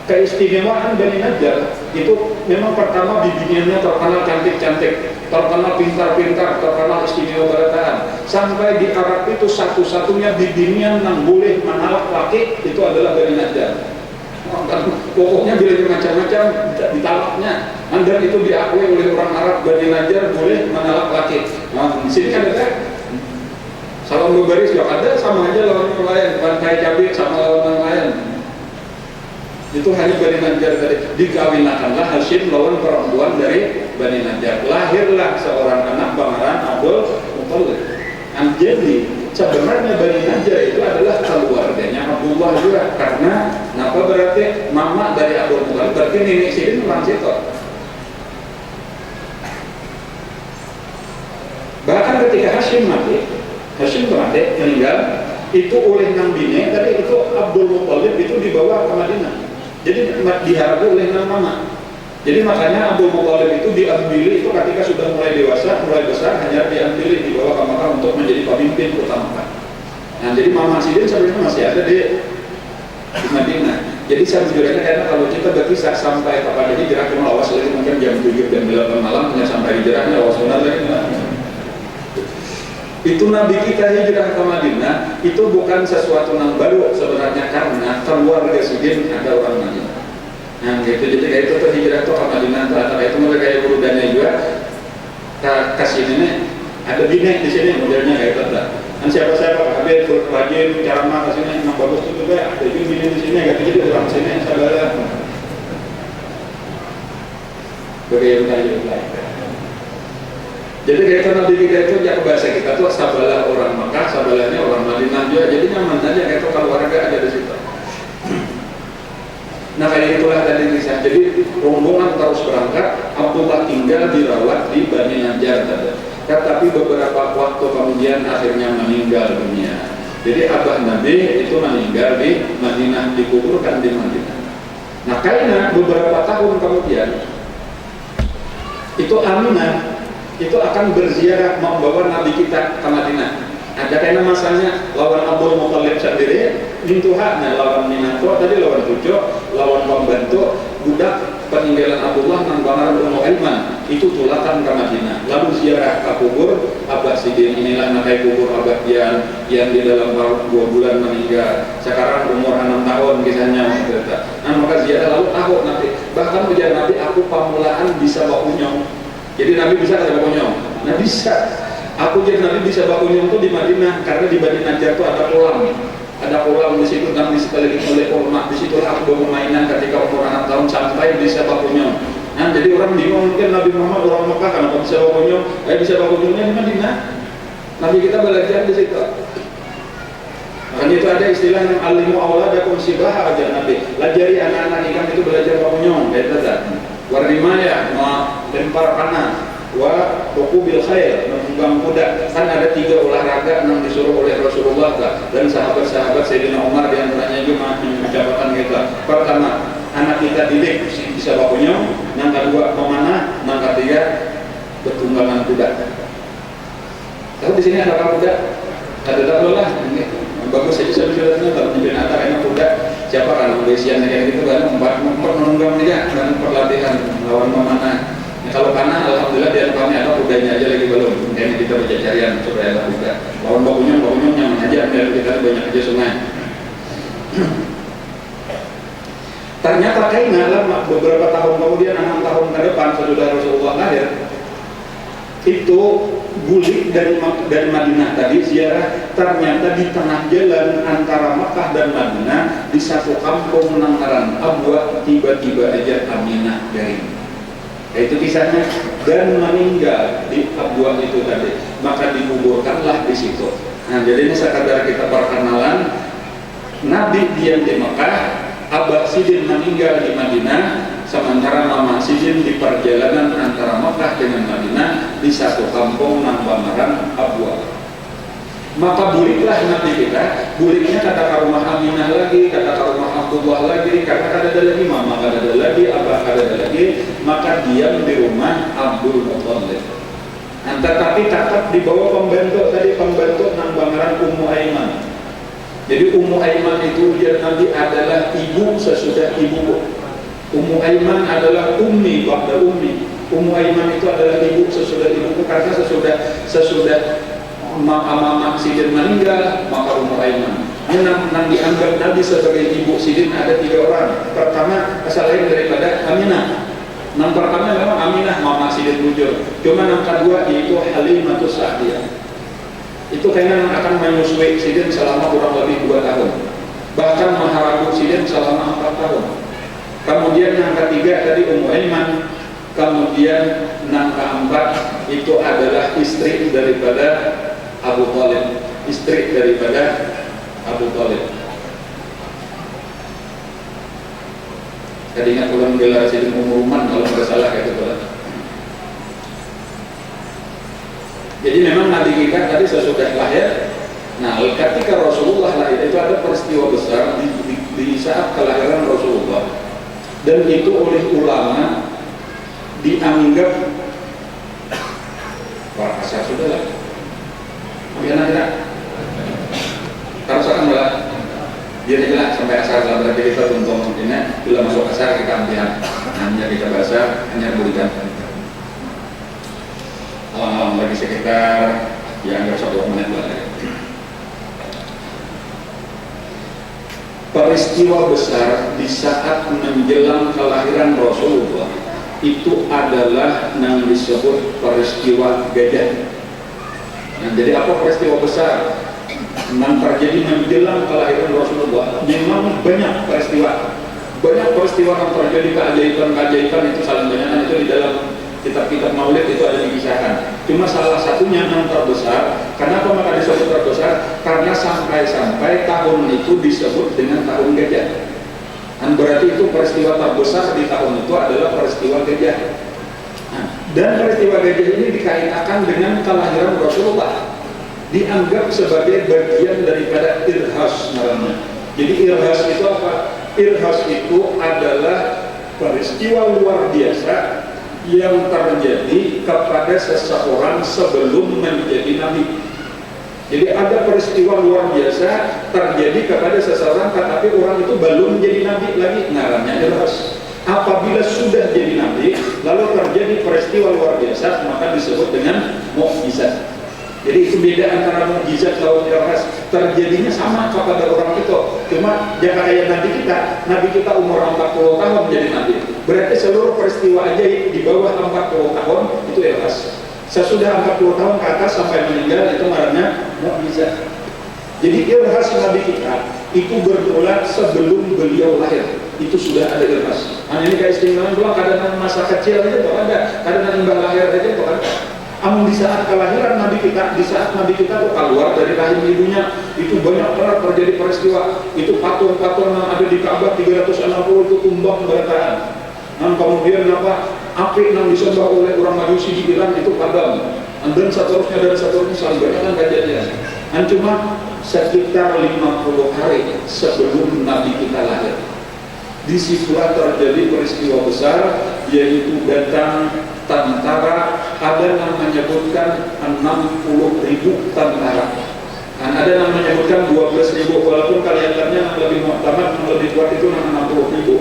Keistimewaan Bani Najjar itu memang pertama bibinya terkenal cantik-cantik, terkenal pintar-pintar, terkenal istimewa berataan. Sampai di Arab itu satu-satunya bibinya yang boleh menalak laki itu adalah Bani Najjar. Pokoknya bila macam-macam ditalaknya, dan itu diakui oleh orang Arab. Bani Najjar boleh menalak laki. Nah, di sini kan ada salam berbaris juga ada, sama aja lawan yang lain, bantai cabai sama lawan yang lain. Itu hanya Bani Najjar tadi. Dikawinakanlah Hashim lawan perempuan dari Bani Najjar. Lahirlah seorang anak bangsawan Abdul Muttalib. Jadi sebenarnya Bani Najjar itu adalah keluarganya Abdullah juga, karena kenapa berarti mama dari Abdul Muttalib berarti nenek sini orang situ. Bahkan ketika Hashim mati, meninggal, itu oleh Nang Bine tadi itu Abdul Muttalib itu dibawa ke Madinah. Jadi diharapkan oleh Nang Mama. Jadi makanya Abdul Muttalib itu diambil itu ketika sudah mulai dewasa, mulai besar, hanya diambil dibawa ke Makkah untuk menjadi pemimpin kota Makkah. Nah, jadi Mama Sidin sebenarnya masih ada di Madinah. Jadi sejujurnya karena kalau kita berkisah sampai kepada hijrah, cuma awas lagi mungkin jam 7 jam 8 malam hanya sampai hijrahnya, awas benar lagi. Itu Nabi kita hijrah ke Madinah itu bukan sesuatu yang baru sebenarnya, karena keluarga Sidin ada orang Madinah. Nah gitu, jadi kayak itu tuh hijrah tuh ke Madinah, antara itu mereka kayak burudannya juga ke sini ada bine di sini modelnya kayak itu. Dan siapa-siapa Habib rajin ceramah ke sini memang bagus tuh juga, ada juga bine di sini kayak gitu orang sini saudara. Bagaimana? Jadi kayak Nabi kita itu ya bahasa kita tuh sabalah orang Makkah, sabalahnya orang Madinah juga, jadi nyaman aja kayak itu keluarga ada di situ. Nah kayak itulah tadi kisah. Jadi rombongan terus berangkat, Abdullah tinggal dirawat di Bani Najjar tadi. Tetapi beberapa waktu kemudian akhirnya meninggal dunia. Jadi abah Nabi itu meninggal di Madinah, dikuburkan di Madinah. Nah karena beberapa tahun kemudian itu Aminah itu akan berziarah membawa Nabi kita ke Madinah. Ada karena masanya lawan Abdul Muthalib sendiri, mintuhaknya lawan Minato, tadi lawan Tujo, lawan pembantu, budak peninggalan Abdullah nang bamaran Ummu Aiman itu tulakan ke Madinah. Lalu ziarah ke kubur Abah Sidin, inilah nakai kubur Abah yang di dalam 2 bulan meninggal. Sekarang umur 6 tahun kisahnya. Nah maka ziarah lalu tahu Nabi. Bahkan ujar Nabi, aku pamulaan bisa bakunyong. Jadi Nabi bisa ada bakunyong? Nah bisa. Aku jadi Nabi bisa bakunyong itu di Madinah, karena di Madinah itu ada kolam. Ada kolam di situ, dan sekaligus oleh ulama. Di situ aku bermainan ketika umur 6 tahun sampai bisa bakunyong. Nah, jadi orang bingung, mungkin Nabi Muhammad orang Mekah kenapa bisa bakunyong? Bisa bakunyongnya di Madinah. Nabi kita belajar di situ. Makanya itu ada istilah yang alimu awladakum sibaha aja Nabi. Lajari anak-anak ikan itu belajar bakunyong. Kayak tadi. Warimaya, lempar panah. Wa rukubil khair, menunggang kuda. Kan ada 3 olahraga yang disuruh oleh Rasulullah dan sahabat-sahabat Sayyidina Umar diantaranya juga mengucapkan kita. Pertama, anak kita didik bisa bakunyong. Yang kedua memanah. Yang ketiga bertunggangan kuda. Tahu di sini ada kuda? Ada dulu lah. Bagus saja sebetulnya kalau nyepin atas enak kuda. Siapa kan besian kayak gitu kan? Menunggang dia dan perlatihan lawan memanah. Kalau panah, alhamdulillah di kami ada kudanya aja lagi belum. Kayaknya kita bercari-carian supaya ada kuda. Lawan bakunyong nyaman aja. Biar kita banyak aja sungai. Ternyata kayaknya lama beberapa tahun kemudian, 6 tahun ke depan sesudah Rasulullah lahir, itu Bulik dari Madinah tadi ziarah, ternyata di tengah jalan antara Makkah dan Madinah di satu kampung Nangkaran Abwa tiba-tiba aja Aminah garing. Itu kisahnya, dan meninggal di Abwa itu tadi, maka dikuburkanlah di situ. Nah, jadi ini sekadar kita perkenalan. Nabi diam di Mekah, Abah Sidin meninggal di Madinah, sementara Mama Sidin di perjalanan antara Mekah dengan Madinah di satu kampung nang bamaran Abwa. Maka buliklah Nabi kita, buliknya kata ke rumah Aminah lagi, kata ke rumah Abdullah lagi, karena ada lagi Mama, ada lagi Abah, ada lagi, maka diam di rumah Abdul Muthalib. Tetapi tetap dibawa pembantu tadi, pembantu nang bamaran Ummu Aiman. Jadi Ummu Aiman itu dia Nabi adalah ibu sesudah ibu. Ummu Aiman adalah ummi ba'da ummi. Ummu Aiman itu adalah ibu sesudah ibuku, karena sesudah Mama Sidin meninggal, maka Ummu Aiman. Yang dianggap Nabi sebagai ibu Sidin ada 3 orang. Pertama, selain daripada Aminah. Yang pertama memang Aminah, Mama Sidin bujur. Cuma yang kedua yaitu Halimatus Sa'diyah. Itu kayaknya akan menyusui Sidin selama kurang lebih 2 tahun. Bahkan mengharapkan Sidin selama 4 tahun. Kemudian yang ketiga tadi Ummu Aiman. Kemudian yang keempat itu adalah istri daripada Abu Thalib, istri daripada Abu Thalib. Tadi ingat ulang gelar Sidin Umuruman kalau tidak salah kayak itu. Jadi memang Nabi kita tadi sesudah lahir. Nah, ketika Rasulullah lahir itu ada peristiwa besar di saat kelahiran Rasulullah, dan itu oleh ulama dianggap para kasar sudah lah. Biar tidak taruhkan malah dia jelas sampai asar dalam berarti kita untuk ini bila masuk asar kita ambil hanya kita bahasa hanya berikan lagi sekitar ya anggap 1 menit lagi. Peristiwa besar di saat menjelang kelahiran Rasulullah itu adalah yang disebut peristiwa gajah. Nah, jadi apa peristiwa besar yang terjadi menjelang kelahiran Rasulullah? Memang banyak peristiwa yang terjadi, keajaiban itu saling banyak, itu di dalam kitab-kitab Maulid itu ada dikisahkan. Cuma salah satunya yang terbesar. Kenapa maka disebut terbesar? Karena sampai tahun itu disebut dengan tahun gajah. Dan berarti itu peristiwa terbesar di tahun itu adalah peristiwa gajah. Dan peristiwa gajah ini dikaitkan dengan kelahiran Rasulullah, dianggap sebagai bagian daripada irhas namanya. Jadi irhas itu apa? Irhas itu adalah peristiwa luar biasa yang terjadi kepada seseorang sebelum menjadi nabi. Jadi ada peristiwa luar biasa terjadi kepada seseorang, tetapi orang itu belum menjadi nabi lagi, ngarannya irhas. Apabila sudah jadi nabi, lalu terjadi peristiwa luar biasa, maka disebut dengan mukjizat. Jadi itu beda antara mukjizat lawan irhas. Terjadinya sama kepada orang itu, cuma jangan kayak nabi kita umur 40 tahun menjadi nabi. Berarti seluruh peristiwa ajaib di bawah 40 tahun itu irhas. Sesudah 40 tahun ke atas sampai meninggal itu namanya mukjizat. Jadi irhas nabi kita itu bermula sebelum beliau lahir, itu sudah ada irhas. Ini kayak istimewa bilang kadang masa kecil aja tuh ada, kadang mbak lahir aja tuh ada. Amun di saat kelahiran nabi kita, di saat nabi kita tuh keluar dari rahim ibunya, itu banyak banget terjadi peristiwa. Itu patung-patung yang ada di Ka'bah 360 itu tumbang berantakan. Dan kemudian api yang disembah oleh orang Majusi di Iran itu padam, dan seterusnya saling banyak kan kejadian. Dan cuma sekitar 50 hari sebelum nabi kita lahir, disitulah terjadi peristiwa besar, yaitu datang tentara. Ada yang menyebutkan 60.000 tentara, dan ada yang menyebutkan 12.000, walaupun kaliannya yang lebih muhtamad, yang lebih kuat itu 60.000.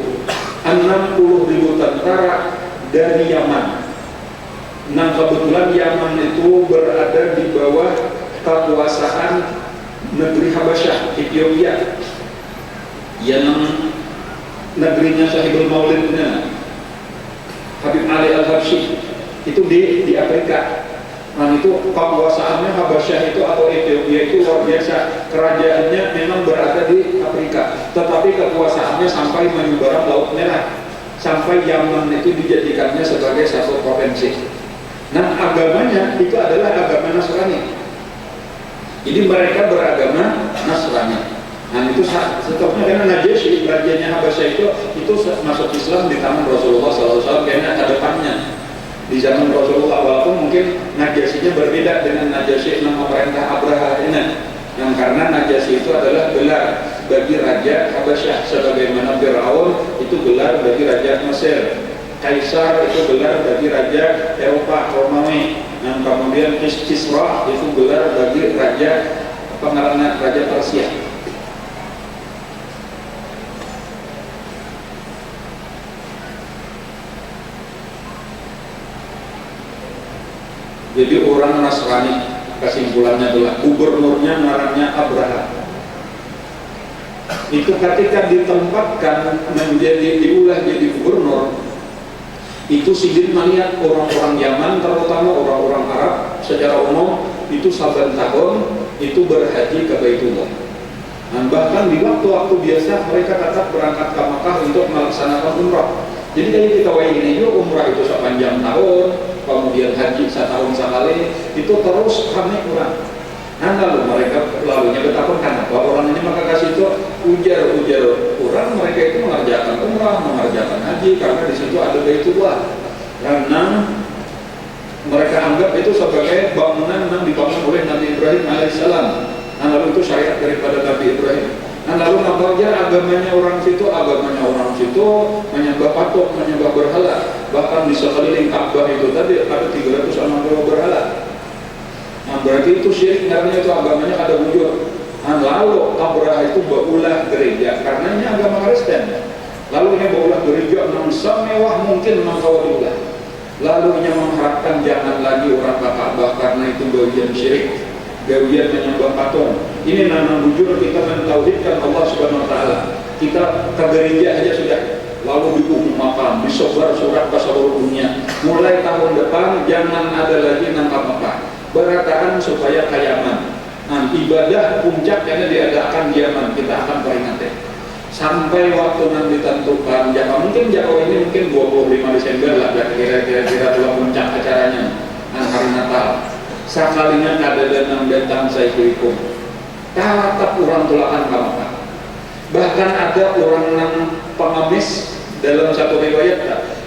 60.000 tentara dari Yaman. Nah kebetulan Yaman itu berada di bawah kekuasaan negeri Habasyah, Ethiopia, yang negerinya Sahibul Maulidnya Habib Ali Al-Habsyi itu di Afrika. Nah itu kekuasaannya Habasyah itu atau Ethiopia itu luar biasa. Kerajaannya memang berada di Afrika, tetapi kekuasaannya sampai menyeberang Laut Merah, sampai Yaman itu dijadikannya sebagai satu provinsi. Nah agamanya itu adalah agama Nasrani. Jadi mereka beragama Nasrani. Nah itu setelahnya karena Najasyi, rajanya Habasyah itu masuk Islam di tangan Rasulullah SAW, karena ke depannya di zaman Rasulullah, walaupun mungkin Najasyinya berbeda dengan Najasyi nama perintah Abraha ini, yang karena Najasyi itu adalah gelar bagi Raja Habasyah, sebagaimana Fir'aun itu gelar bagi Raja Mesir, Kaisar itu gelar bagi Raja Eropa Romawi, dan kemudian Kisra itu gelar bagi Raja pengarang Raja Persia. Jadi orang Nasrani kesimpulannya adalah gubernurnya namanya Abraha. Itu ketika ditempatkan diulah jadi gubernur, itu Sidin melihat orang-orang Yaman, terutama orang-orang Arab secara umum itu saban tahun itu berhaji ke Baitullah. Dan bahkan di waktu-waktu biasa mereka tetap berangkat ke Makkah untuk melaksanakan umrah. Jadi kalau kita ini juga umrah itu sepanjang tahun, kemudian haji setahun sekali, itu terus ramai kurang. Nah lalu mereka lalunya betapa kenapa orang ini maka kasih itu ujar orang mereka itu mengerjakan umrah, mengerjakan haji karena di situ ada Baitullah. Karena mereka anggap itu sebagai bangunan yang dibangun oleh Nabi Ibrahim alaihissalam. Nah lalu itu syariat daripada Nabi Ibrahim. Nah lalu nampaknya agamanya orang situ menyembah patung, menyembah berhala. Bahkan di sekeliling Ka'bah itu tadi ada 360 berhala. Nah berarti itu syirik, karena itu agamanya ada wujud. Nah lalu Abraha itu berulah gereja, karena ini agama Kristen. Lalu ini berulah gereja yang semewah mungkin mengkawal diulah. Lalu ia mengharapkan jangan lagi orang ke Ka'bah karena itu bagian syirik, bagian menyembah patung. Ini nama bujur kita mentauhidkan Allah Subhanahu Wa Taala. Kita ke gereja aja sudah. Lalu diumumkan, disebar surat ke seluruh dunia. Mulai tahun depan jangan ada lagi nangkap Mekah. Berataan supaya kayaman. Nah, ibadah puncak karena diadakan di Yaman, kita akan peringati. Sampai waktu nanti ditentukan, mungkin jauh ini mungkin 25 Desember lah, kira-kira puncak acaranya. Nah, hari Natal. Sekalinya ada dan datang saya hukum. Tatap orang tulakan ke Mekah. Bahkan ada orang yang pengemis dalam satu riwayat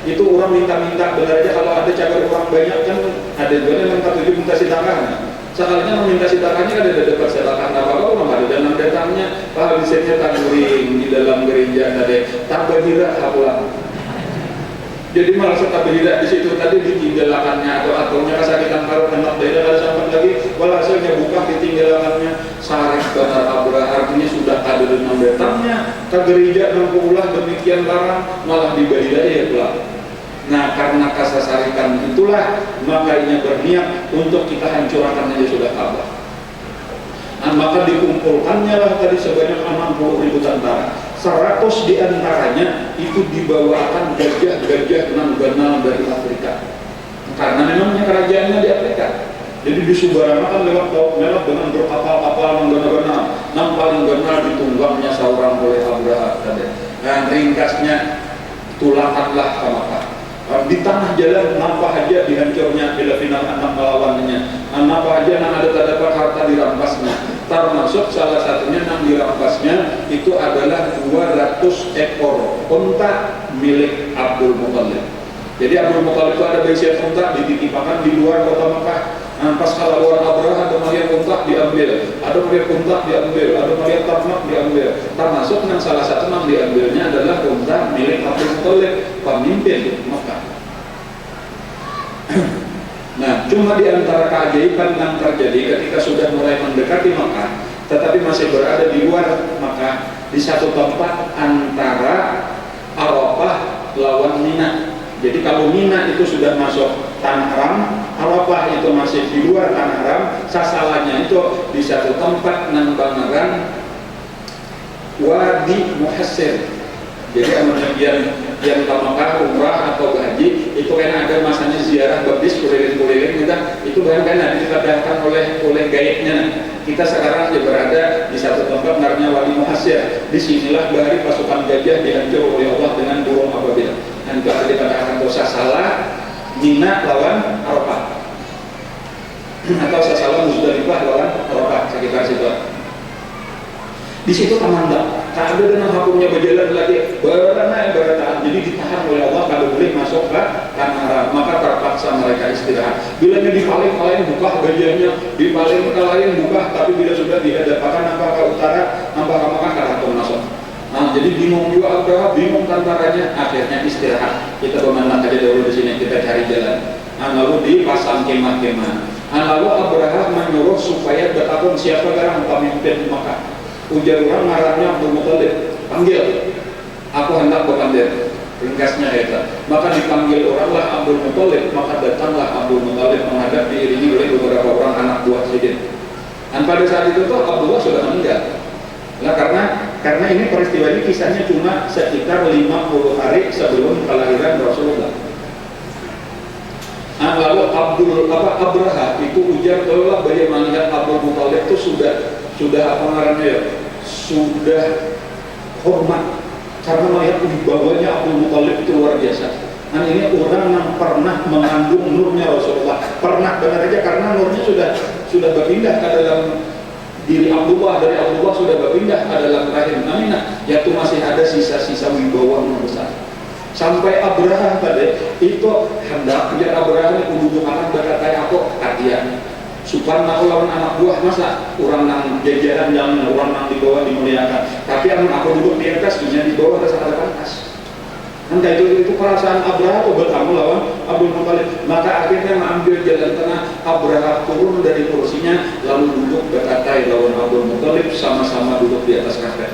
itu orang minta-minta benar aja kalau ada cabar orang banyak kan ada juga yang minta sidakan. Sekalinya meminta sidakannya ada dapat sidakan apa-apa orang ada dalam datangnya Pak biasanya tanguring di dalam gereja ada tak berhira pulang. Jadi malah serta beda di situ tadi ditinggalakannya atau aturnya kasakitan karo hendak daerah ada sampai lagi walhasilnya bukan ditinggalakannya sarek benar Abraha, artinya sudah ada dengan datangnya ke gereja dan ulah demikian larang malah dibahidai ya pula. Nah karena kasasarikan itulah makanya berniat untuk kita hancurkan aja sudah Ka'bah. Nah, maka dikumpulkannya lah tadi sebanyak 60.000 tentara. 100 diantaranya itu dibawakan gajah-gajah nan ganal dari Afrika. Karena memangnya kerajaannya di Afrika. Jadi disubaramakan lewat laut merah dengan berkapal-kapal nan ganal. Nan paling ganal ditunggangnya seorang oleh Abraha tadi. Dan ringkasnya tulakanlah Mekah. Di tanah jalan nampak aja dihancurnya bila final anak melawannya, nampak aja nan ada terdapat harta dirampasnya, termasuk salah satunya yang dirampasnya itu adalah 200 ekor unta milik Abdul Muthalib. Jadi Abdul Muthalib itu ada besi unta dititipkan di luar kota Mekah. Nah, pas kalau Abraha ada melihat unta diambil, ada melihat unta diambil, ada melihat ternak diambil. Termasuk yang salah satu yang diambilnya adalah unta milik Abdul Muthalib, pemimpin Mekah. Nah, cuma di antara keajaiban yang terjadi ketika sudah mulai mendekati Mekah, tetapi masih berada di luar Mekah, di satu tempat antara Arafah lawan Mina. Jadi kalau Mina itu sudah masuk tanah haram, Arafah itu masih di luar tanah haram, sasalanya itu di satu tempat nang bangaran Wadi Muhassir. Jadi yang Mekah umrah atau haji itu kan ada masanya ziarah babis keliling-keliling itu bahkan kan dikatakan oleh gaibnya. Kita sekarang berada di satu tempat namanya Wadi Muhassir. Disinilah bahari pasukan gajah dihancur oleh Allah dengan burung ababil. Dan itu ada dikatakan dosa salah Mina lawan Arafah atau sasalah Muzdalifah lawan Arafah sekitar situ. Di situ tamanda, tak ada dengan hakumnya berjalan lagi berataan, jadi ditahan oleh Allah kalau boleh masuk ke tanah haram, maka terpaksa mereka istirahat. Bilanya di paling buka gajahnya, di paling lain buka, tapi bila sudah dihadapkan nampak ke utara, nampak ke Mekah karena itu masuk. Nah, jadi bingung juga Abraha, bingung tentaranya, akhirnya istirahat. Kita bermain aja dulu di sini, kita cari jalan. Nah, lalu dipasang kemah-kemah. Nah, lalu Abraha menyuruh supaya bertakun siapa sekarang pemimpin Mekah. Ujar orang marahnya Abdul Muthalib, panggil, aku hendak berpandir. Ringkasnya itu, maka dipanggil oranglah Abdul Muthalib, maka datanglah Abdul Muthalib menghadap diiringi oleh beberapa orang anak buah Sidin. Dan pada saat itu tuh Abdullah sudah meninggal. Nah, karena ini peristiwa ini kisahnya cuma sekitar 50 hari sebelum kelahiran Rasulullah. Nah, lalu Abraha itu ujar kalau bagi melihat Abdul Muthalib itu sudah apa namanya ya, sudah hormat karena melihat wibawanya Abdul Muthalib itu luar biasa. Nah, ini orang yang pernah mengandung nurnya Rasulullah, pernah benar aja karena nurnya sudah berpindah ke dalam diri Abdullah, dari Abdullah sudah berpindah ke dalam rahim Aminah, yaitu masih ada sisa-sisa wibawa yang besar. Sampai Abraha tadi itu hendak biar Abraha ini ujung akan berkata aku hadiah. Supaya aku lawan anak buah masa orang nang jajaran yang orang nang di bawah dimuliakan, tapi yang aku duduk di atas dunia di bawah rasa ada pantas. Entah itu perasaan Abraha tuh bertamu lawan Abdul Muthalib. Maka akhirnya mengambil jalan tengah. Abraha turun dari kursinya lalu duduk berkata lawan Abdul Muthalib, sama-sama duduk di atas kafet.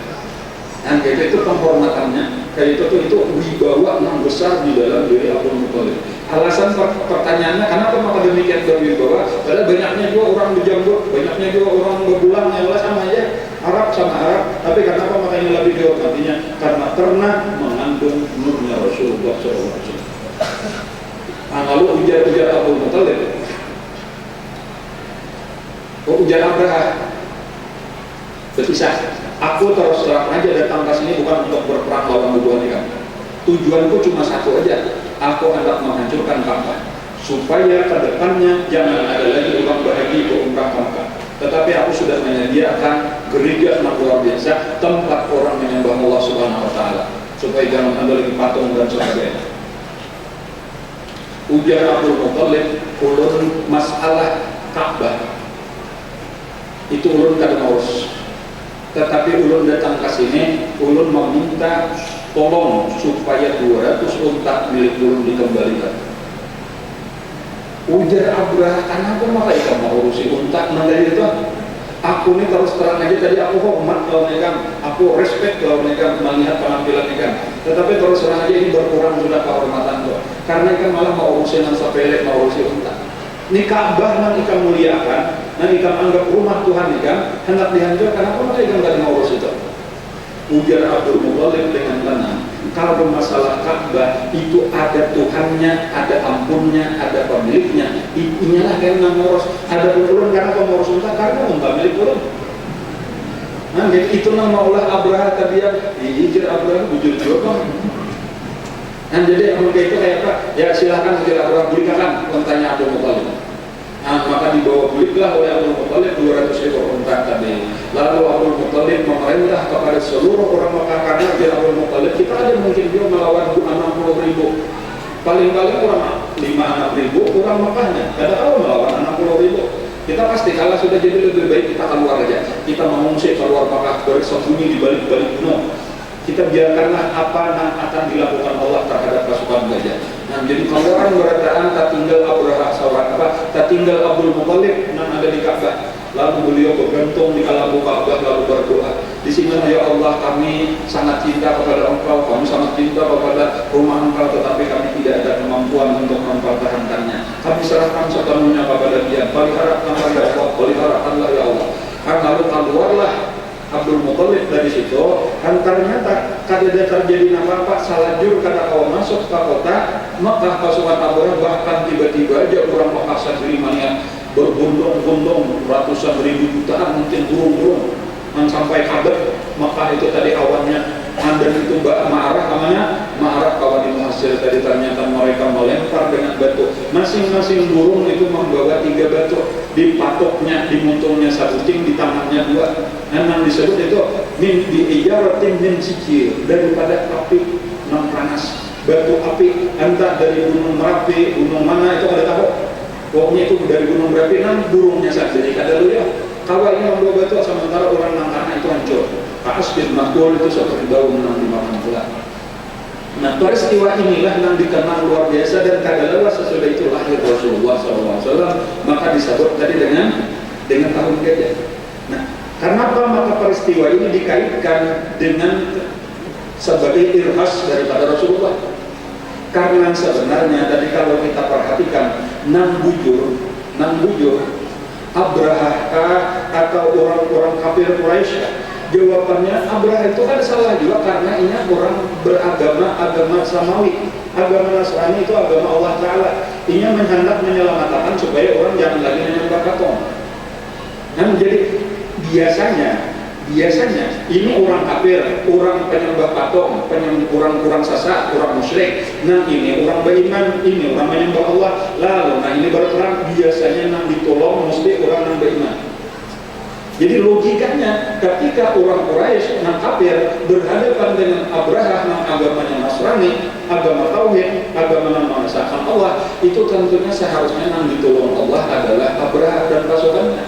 Dan itu penghormatannya, kayak itu wibawa yang besar di dalam diri Abdul Muthalib. Alasan pertanyaannya kenapa maka demikian berwibawa? Padahal banyaknya juga orang berjambut, banyaknya juga orang berbulang, yang lain sama aja, Arab sama Arab. Tapi kenapa makanya lebih dihormatinya? Karena pernah mengandung nurnya Rasulullah SAW. Nah, lalu ujar Abdul Muthalib, ujar Abraha, berpisah. Aku terus terang aja datang ke sini bukan untuk berperang lawan hubungan kamu. Tujuanku cuma satu aja. Aku hendak menghancurkan Ka'bah supaya ke depannya jangan ada lagi orang berhaji ke umrah Mekah. Tetapi aku sudah menyediakan gereja yang luar biasa, tempat orang menyembah Allah Subhanahu wa taala, supaya jangan ada lagi patung dan sebagainya. Ujar Abdul Muthalib, ulun masalah Ka'bah itu ulun kada ngurus. Tetapi ulun datang ke sini, ulun meminta tolong supaya 200 unta milik ulun dikembalikan. Ujar Abraha, kenapa mereka mau urusi unta mandiri itu? Aku ini terus terang aja tadi aku hormat kalau mereka, aku respect kalau mereka melihat penampilan ikan. Tetapi terus terang aja ini berkurang sudah kehormatan tuh. Karena ikan malah mau urusin yang sepele, mau urusi unta. Ini Ka'bah yang ikan muliakan, dan ikan anggap rumah Tuhan ikan hendak dihancurkan. Kenapa mereka nggak mau urus itu? Ujar Abdul Muthalib dengan tenang, kalau masalah Ka'bah itu ada Tuhannya, ada ampunnya, ada pemiliknya. Inilah yang ngurus. Ada ulun karena pengurus unta karena unta milik ulun. Nah, jadi itu nama ulah Abraha tadi yang diijir Abraha bujur juga. Nah, jadi kalau itu kayak apa? Ya silakan ujar Abraha belikan untanya Abdul Muthalib. Nah, maka dibawa belilah oleh Abdul Muthalib 200 ekor unta tadi. Lalu Abdul Muthalib memerintah kepada seluruh orang Makkah, karena dia Abdul Muthalib kita ada mungkin dia melawan 60.000. Paling-paling orang 5-6.000 orang Makkahnya. Kada tahu melawan 60.000. Kita pasti kalah sudah, jadi lebih baik kita keluar aja. Kita mengungsi keluar Makkah, bersembunyi di balik-balik gunung. Kita biarkanlah apa yang akan dilakukan Allah terhadap pasukan gajah. Nah, jadi kalau orang berataan tak tinggal Abraha sawat apa, tak tinggal Abdul Muthalib yang ada di Ka'bah. Lalu beliau bergantung di alam Ka'bah lalu berdoa. Di sini ya Allah, kami sangat cinta kepada Engkau, kami sangat cinta kepada rumah Engkau, tetapi kami tidak ada kemampuan untuk mempertahankannya. Kami serahkan sepenuhnya kepada Dia. Peliharakanlah ya Allah, peliharakanlah ya Allah. Lalu keluarlah Abdul Muthalib dari situ, kan ternyata kada terjadi apa-apa, salajur kada kau masuk ke kota Makkah pasukan Abraha. Bahkan tiba-tiba aja orang Makkah sendiri mania berbondong-bondong ratusan ribu jutaan, mungkin burung-burung yang sampai kabar Makkah itu tadi awannya dan itu Ma'arah namanya, Ma'arah kawan di Muhasir tadi. Ternyata mereka melempar dengan batu, masing-masing burung itu membawa 3 batu, di patoknya, di muntungnya satu ting, di tangannya 2. Nah, yang disebut itu min di ijaratin min sijil, daripada api non panas, batu api entah dari gunung Merapi, gunung mana itu ada tahu, pokoknya itu dari gunung Merapi. Nah, burungnya saja jadi kada lu ya kawal ini membawa batu, sementara orang nangkana itu hancur. Asbir makul itu seperti daun yang dimakan pula. Nah, peristiwa inilah yang dikenal luar biasa, dan kada lama sesudah itu lahir Rasulullah SAW. Maka disebut tadi dengan tahun gajah. Nah, kenapa maka peristiwa ini dikaitkan dengan sebagai irhas daripada Rasulullah? Karena sebenarnya tadi kalau kita perhatikan nang bujur Abraha atau orang-orang kafir Quraisy. Jawabannya Abraha itu kan salah juga, karena ini orang agama Samawi. Agama Nasrani itu agama Allah Ta'ala. Ini menghendak menyelamatkan supaya orang jangan lagi menyembah patung. Nah, jadi biasanya ini orang kafir, orang penyembah patung, orang sesat, orang musyrik. Nah, ini orang beriman, ini orang menyembah Allah. Lalu nah ini berperang, biasanya yang ditolong mesti orang yang beriman. Jadi logikanya ketika orang Quraisy yang kafir berhadapan dengan Abraha yang agamanya Nasrani, agama tauhid, agama yang mengesahkan Allah, itu tentunya seharusnya yang ditolong Allah adalah Abraha dan pasukannya.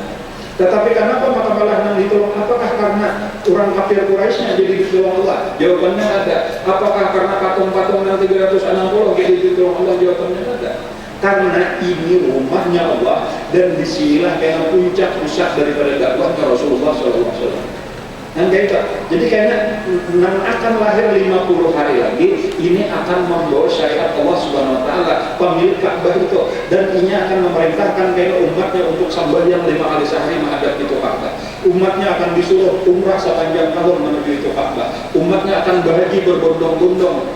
Tetapi kenapa maka malah yang ditolong? Apakah karena orang kafir Quraisynya jadi ditolong Allah? Jawabannya ada. Apakah karena patung-patung yang 360 jadi ditolong Allah? Jawabannya ada. Karena ini rumahnya Allah, dan disinilah karena puncak pusat daripada dakwahnya Rasulullah SAW. Jadi kayaknya akan lahir 50 hari lagi, ini akan membawa syariat Allah Subhanahu Wa Taala, pemilik Ka'bah itu, dan ini akan memerintahkan kayaknya umatnya untuk sembahyang 5 kali sehari menghadap itu Ka'bah. Umatnya akan disuruh umrah sepanjang tahun menuju itu Ka'bah. Umatnya akan berhaji berbondong-bondong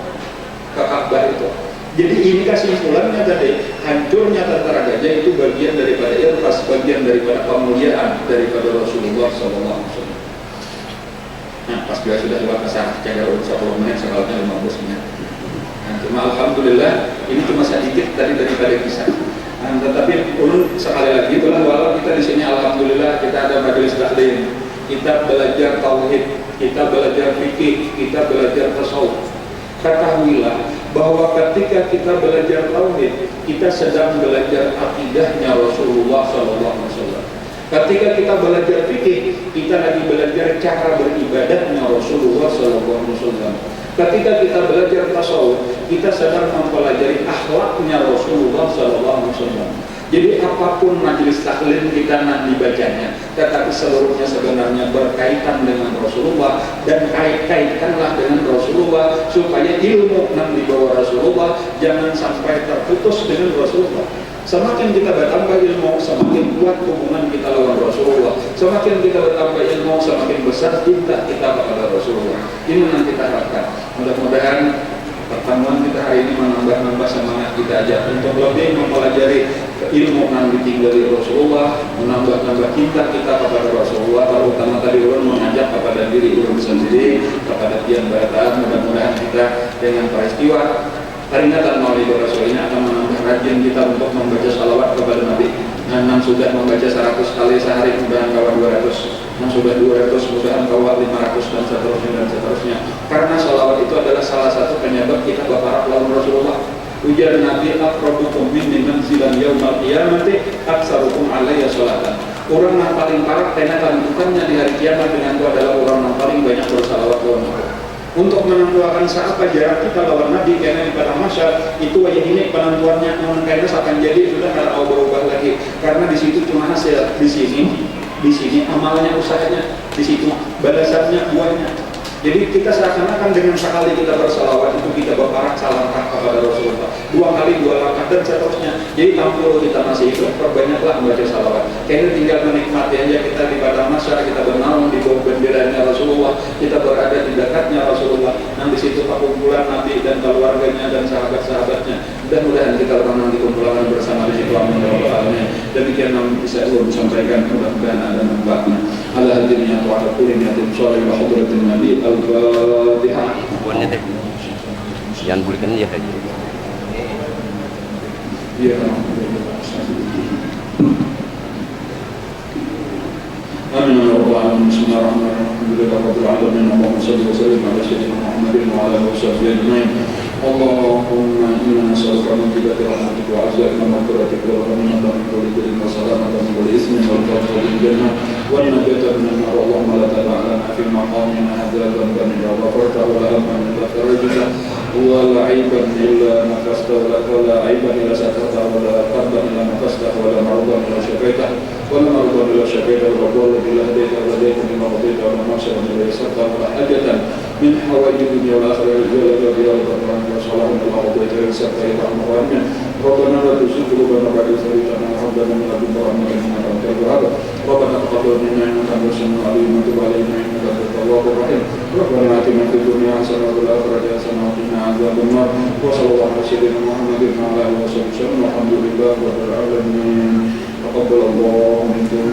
ke Ka'bah itu. Jadi ini kesimpulannya tadi, hancurnya tentara gajah itu bagian daripada irfas, bagian daripada kemuliaan daripada Rasulullah SAW. Nah, pas dia sudah lewat kesana, jaga 10 menit, sekalanya 15 menit. Nah, cuma alhamdulillah ini cuma sedikit tadi daripada kisah. Nah, tetapi ulun sekali lagi itulah, walau kita di sini alhamdulillah kita ada majelis taklim, kita belajar tauhid, kita belajar fikih, kita belajar tasawuf. Ketahuilah bahwa ketika kita belajar tauhid, kita sedang belajar akidahnya Rasulullah SAW. Ketika kita belajar fikih, kita lagi belajar cara beribadahnya Rasulullah SAW. Ketika kita belajar tasawuf, kita sedang mempelajari akhlaknya Rasulullah SAW. Jadi apapun majelis taklim kita nanti bacanya, tetapi seluruhnya sebenarnya berkaitan dengan Rasulullah, dan kait-kaitkanlah dengan Rasulullah supaya ilmu yang dibawa Rasulullah jangan sampai terputus dengan Rasulullah. Semakin kita bertambah ilmu, semakin kuat hubungan kita lawan Rasulullah. Semakin kita bertambah ilmu, semakin besar cinta kita kepada Rasulullah. Ini yang kita harapkan. Mudah-mudahan pertemuan kita hari ini menambah semangat kita aja untuk lebih mempelajari ilmu yang ditinggali Rasulullah, menambah cinta kita kepada Rasulullah, terutama tadi ulun mengajak kepada diri ulun sendiri, kepada tiang barat. Mudah-mudahan kita dengan peristiwa peringatan Maulid Rasul ini akan menambah rajin kita untuk membaca salawat kepada Nabi. Yang sudah membaca 100 kali sehari, mudah-mudahan kawan 200, yang sudah 200, mudah-mudahan kawan 500, dan seterusnya. Karena salawat itu adalah salah satu penyebab kita berharap lawan Rasulullah. Ujar Nabi, aqrabukum minni manzilan yaumal qiyamati aktsarukum alayya sholatan. Orang yang paling parah karena kedudukannya di hari kiamat dengan itu adalah orang yang paling banyak bersalawat lawan Nabi. Untuk menentukan siapa jarak kita lawan Nabi karena di padang mahsyar itu wajah ini penentuannya karena akan jadi sudah tidak mau berubah lagi, karena di situ cuma hasil, di sini amalnya, usahanya, di situ balasannya, buahnya. Jadi kita seakan-akan dengan sekali kita bersalawat itu kita berparak salam kepada Rasulullah, 2 kali 2 langkah dan seterusnya. Jadi tampil kita masih hidup, perbanyaklah membaca salawat. Kayaknya tinggal menikmati aja kita di padang mahsyar, kita bernaung di bawah benderanya Rasulullah, kita berada di dekatnya Rasulullah. Nah di situ perkumpulan Nabi dan keluarganya dan sahabat-sahabatnya. Mudah-mudahan kita pernah dikumpulkan bersama di situ. Amin ya rabbal alamin. Demikian yang bisa saya sampaikan, mudah-mudahan ada manfaatnya. Ala hadiniya wa ala kulli niyatin shalih wa hadratin Nabi al-Fatihah. Jangan belikan ya haji. Iya. Amin ya rabbal alamin. Bismillahirrahmanirrahim. Alhamdulillah rabbil alamin. Allahumma shalli wa sallim ala sayyidina Muhammadin wa ala alihi wa sahbihi ajma'in. Allahumma inna nas'aluka min jibati rahmatika wa azwaika maghfiratika wa rahmatika min kulli dhunubin wa salamatan min kulli ismin wal fawza bil jannah wan najata min an-nar. Allahumma la tad'alna fi maqamina hadza dhanban illa ghafartahu wa la hamman illa farajtahu wa la 'aiban illa nafastahu wa la 'aiban illa satartahu wa la qarban illa nafastahu wa la mardan illa shafaitahu wa la mardan illa shafaitahu wa la illa hadaitahu wa la bima qadaitahu wa la maghfiratan illa yassartahu wa la hajatan min hawaiji dunya wal akhirati illa billahi Assalamualaikum warahmatullahi wabarakatuh. Rabbana la tuzigh qulubana ba'da idh hadaytana wa hab lana min ladunka rahmatan innaka antal wahhab. Rabbana taqabbal minna innaka antas samiul alim wa tub 'alaina innaka antat tawwabur rahim. Rabbana atina fid dunya hasanah wa fil akhirati hasanah wa qina adzabannar. Wa sallallahu ala sayyidina Muhammadin wa ala alihi wasallam. Alhamdulillahi rabbil alamin. Taqabbalallahu minkum.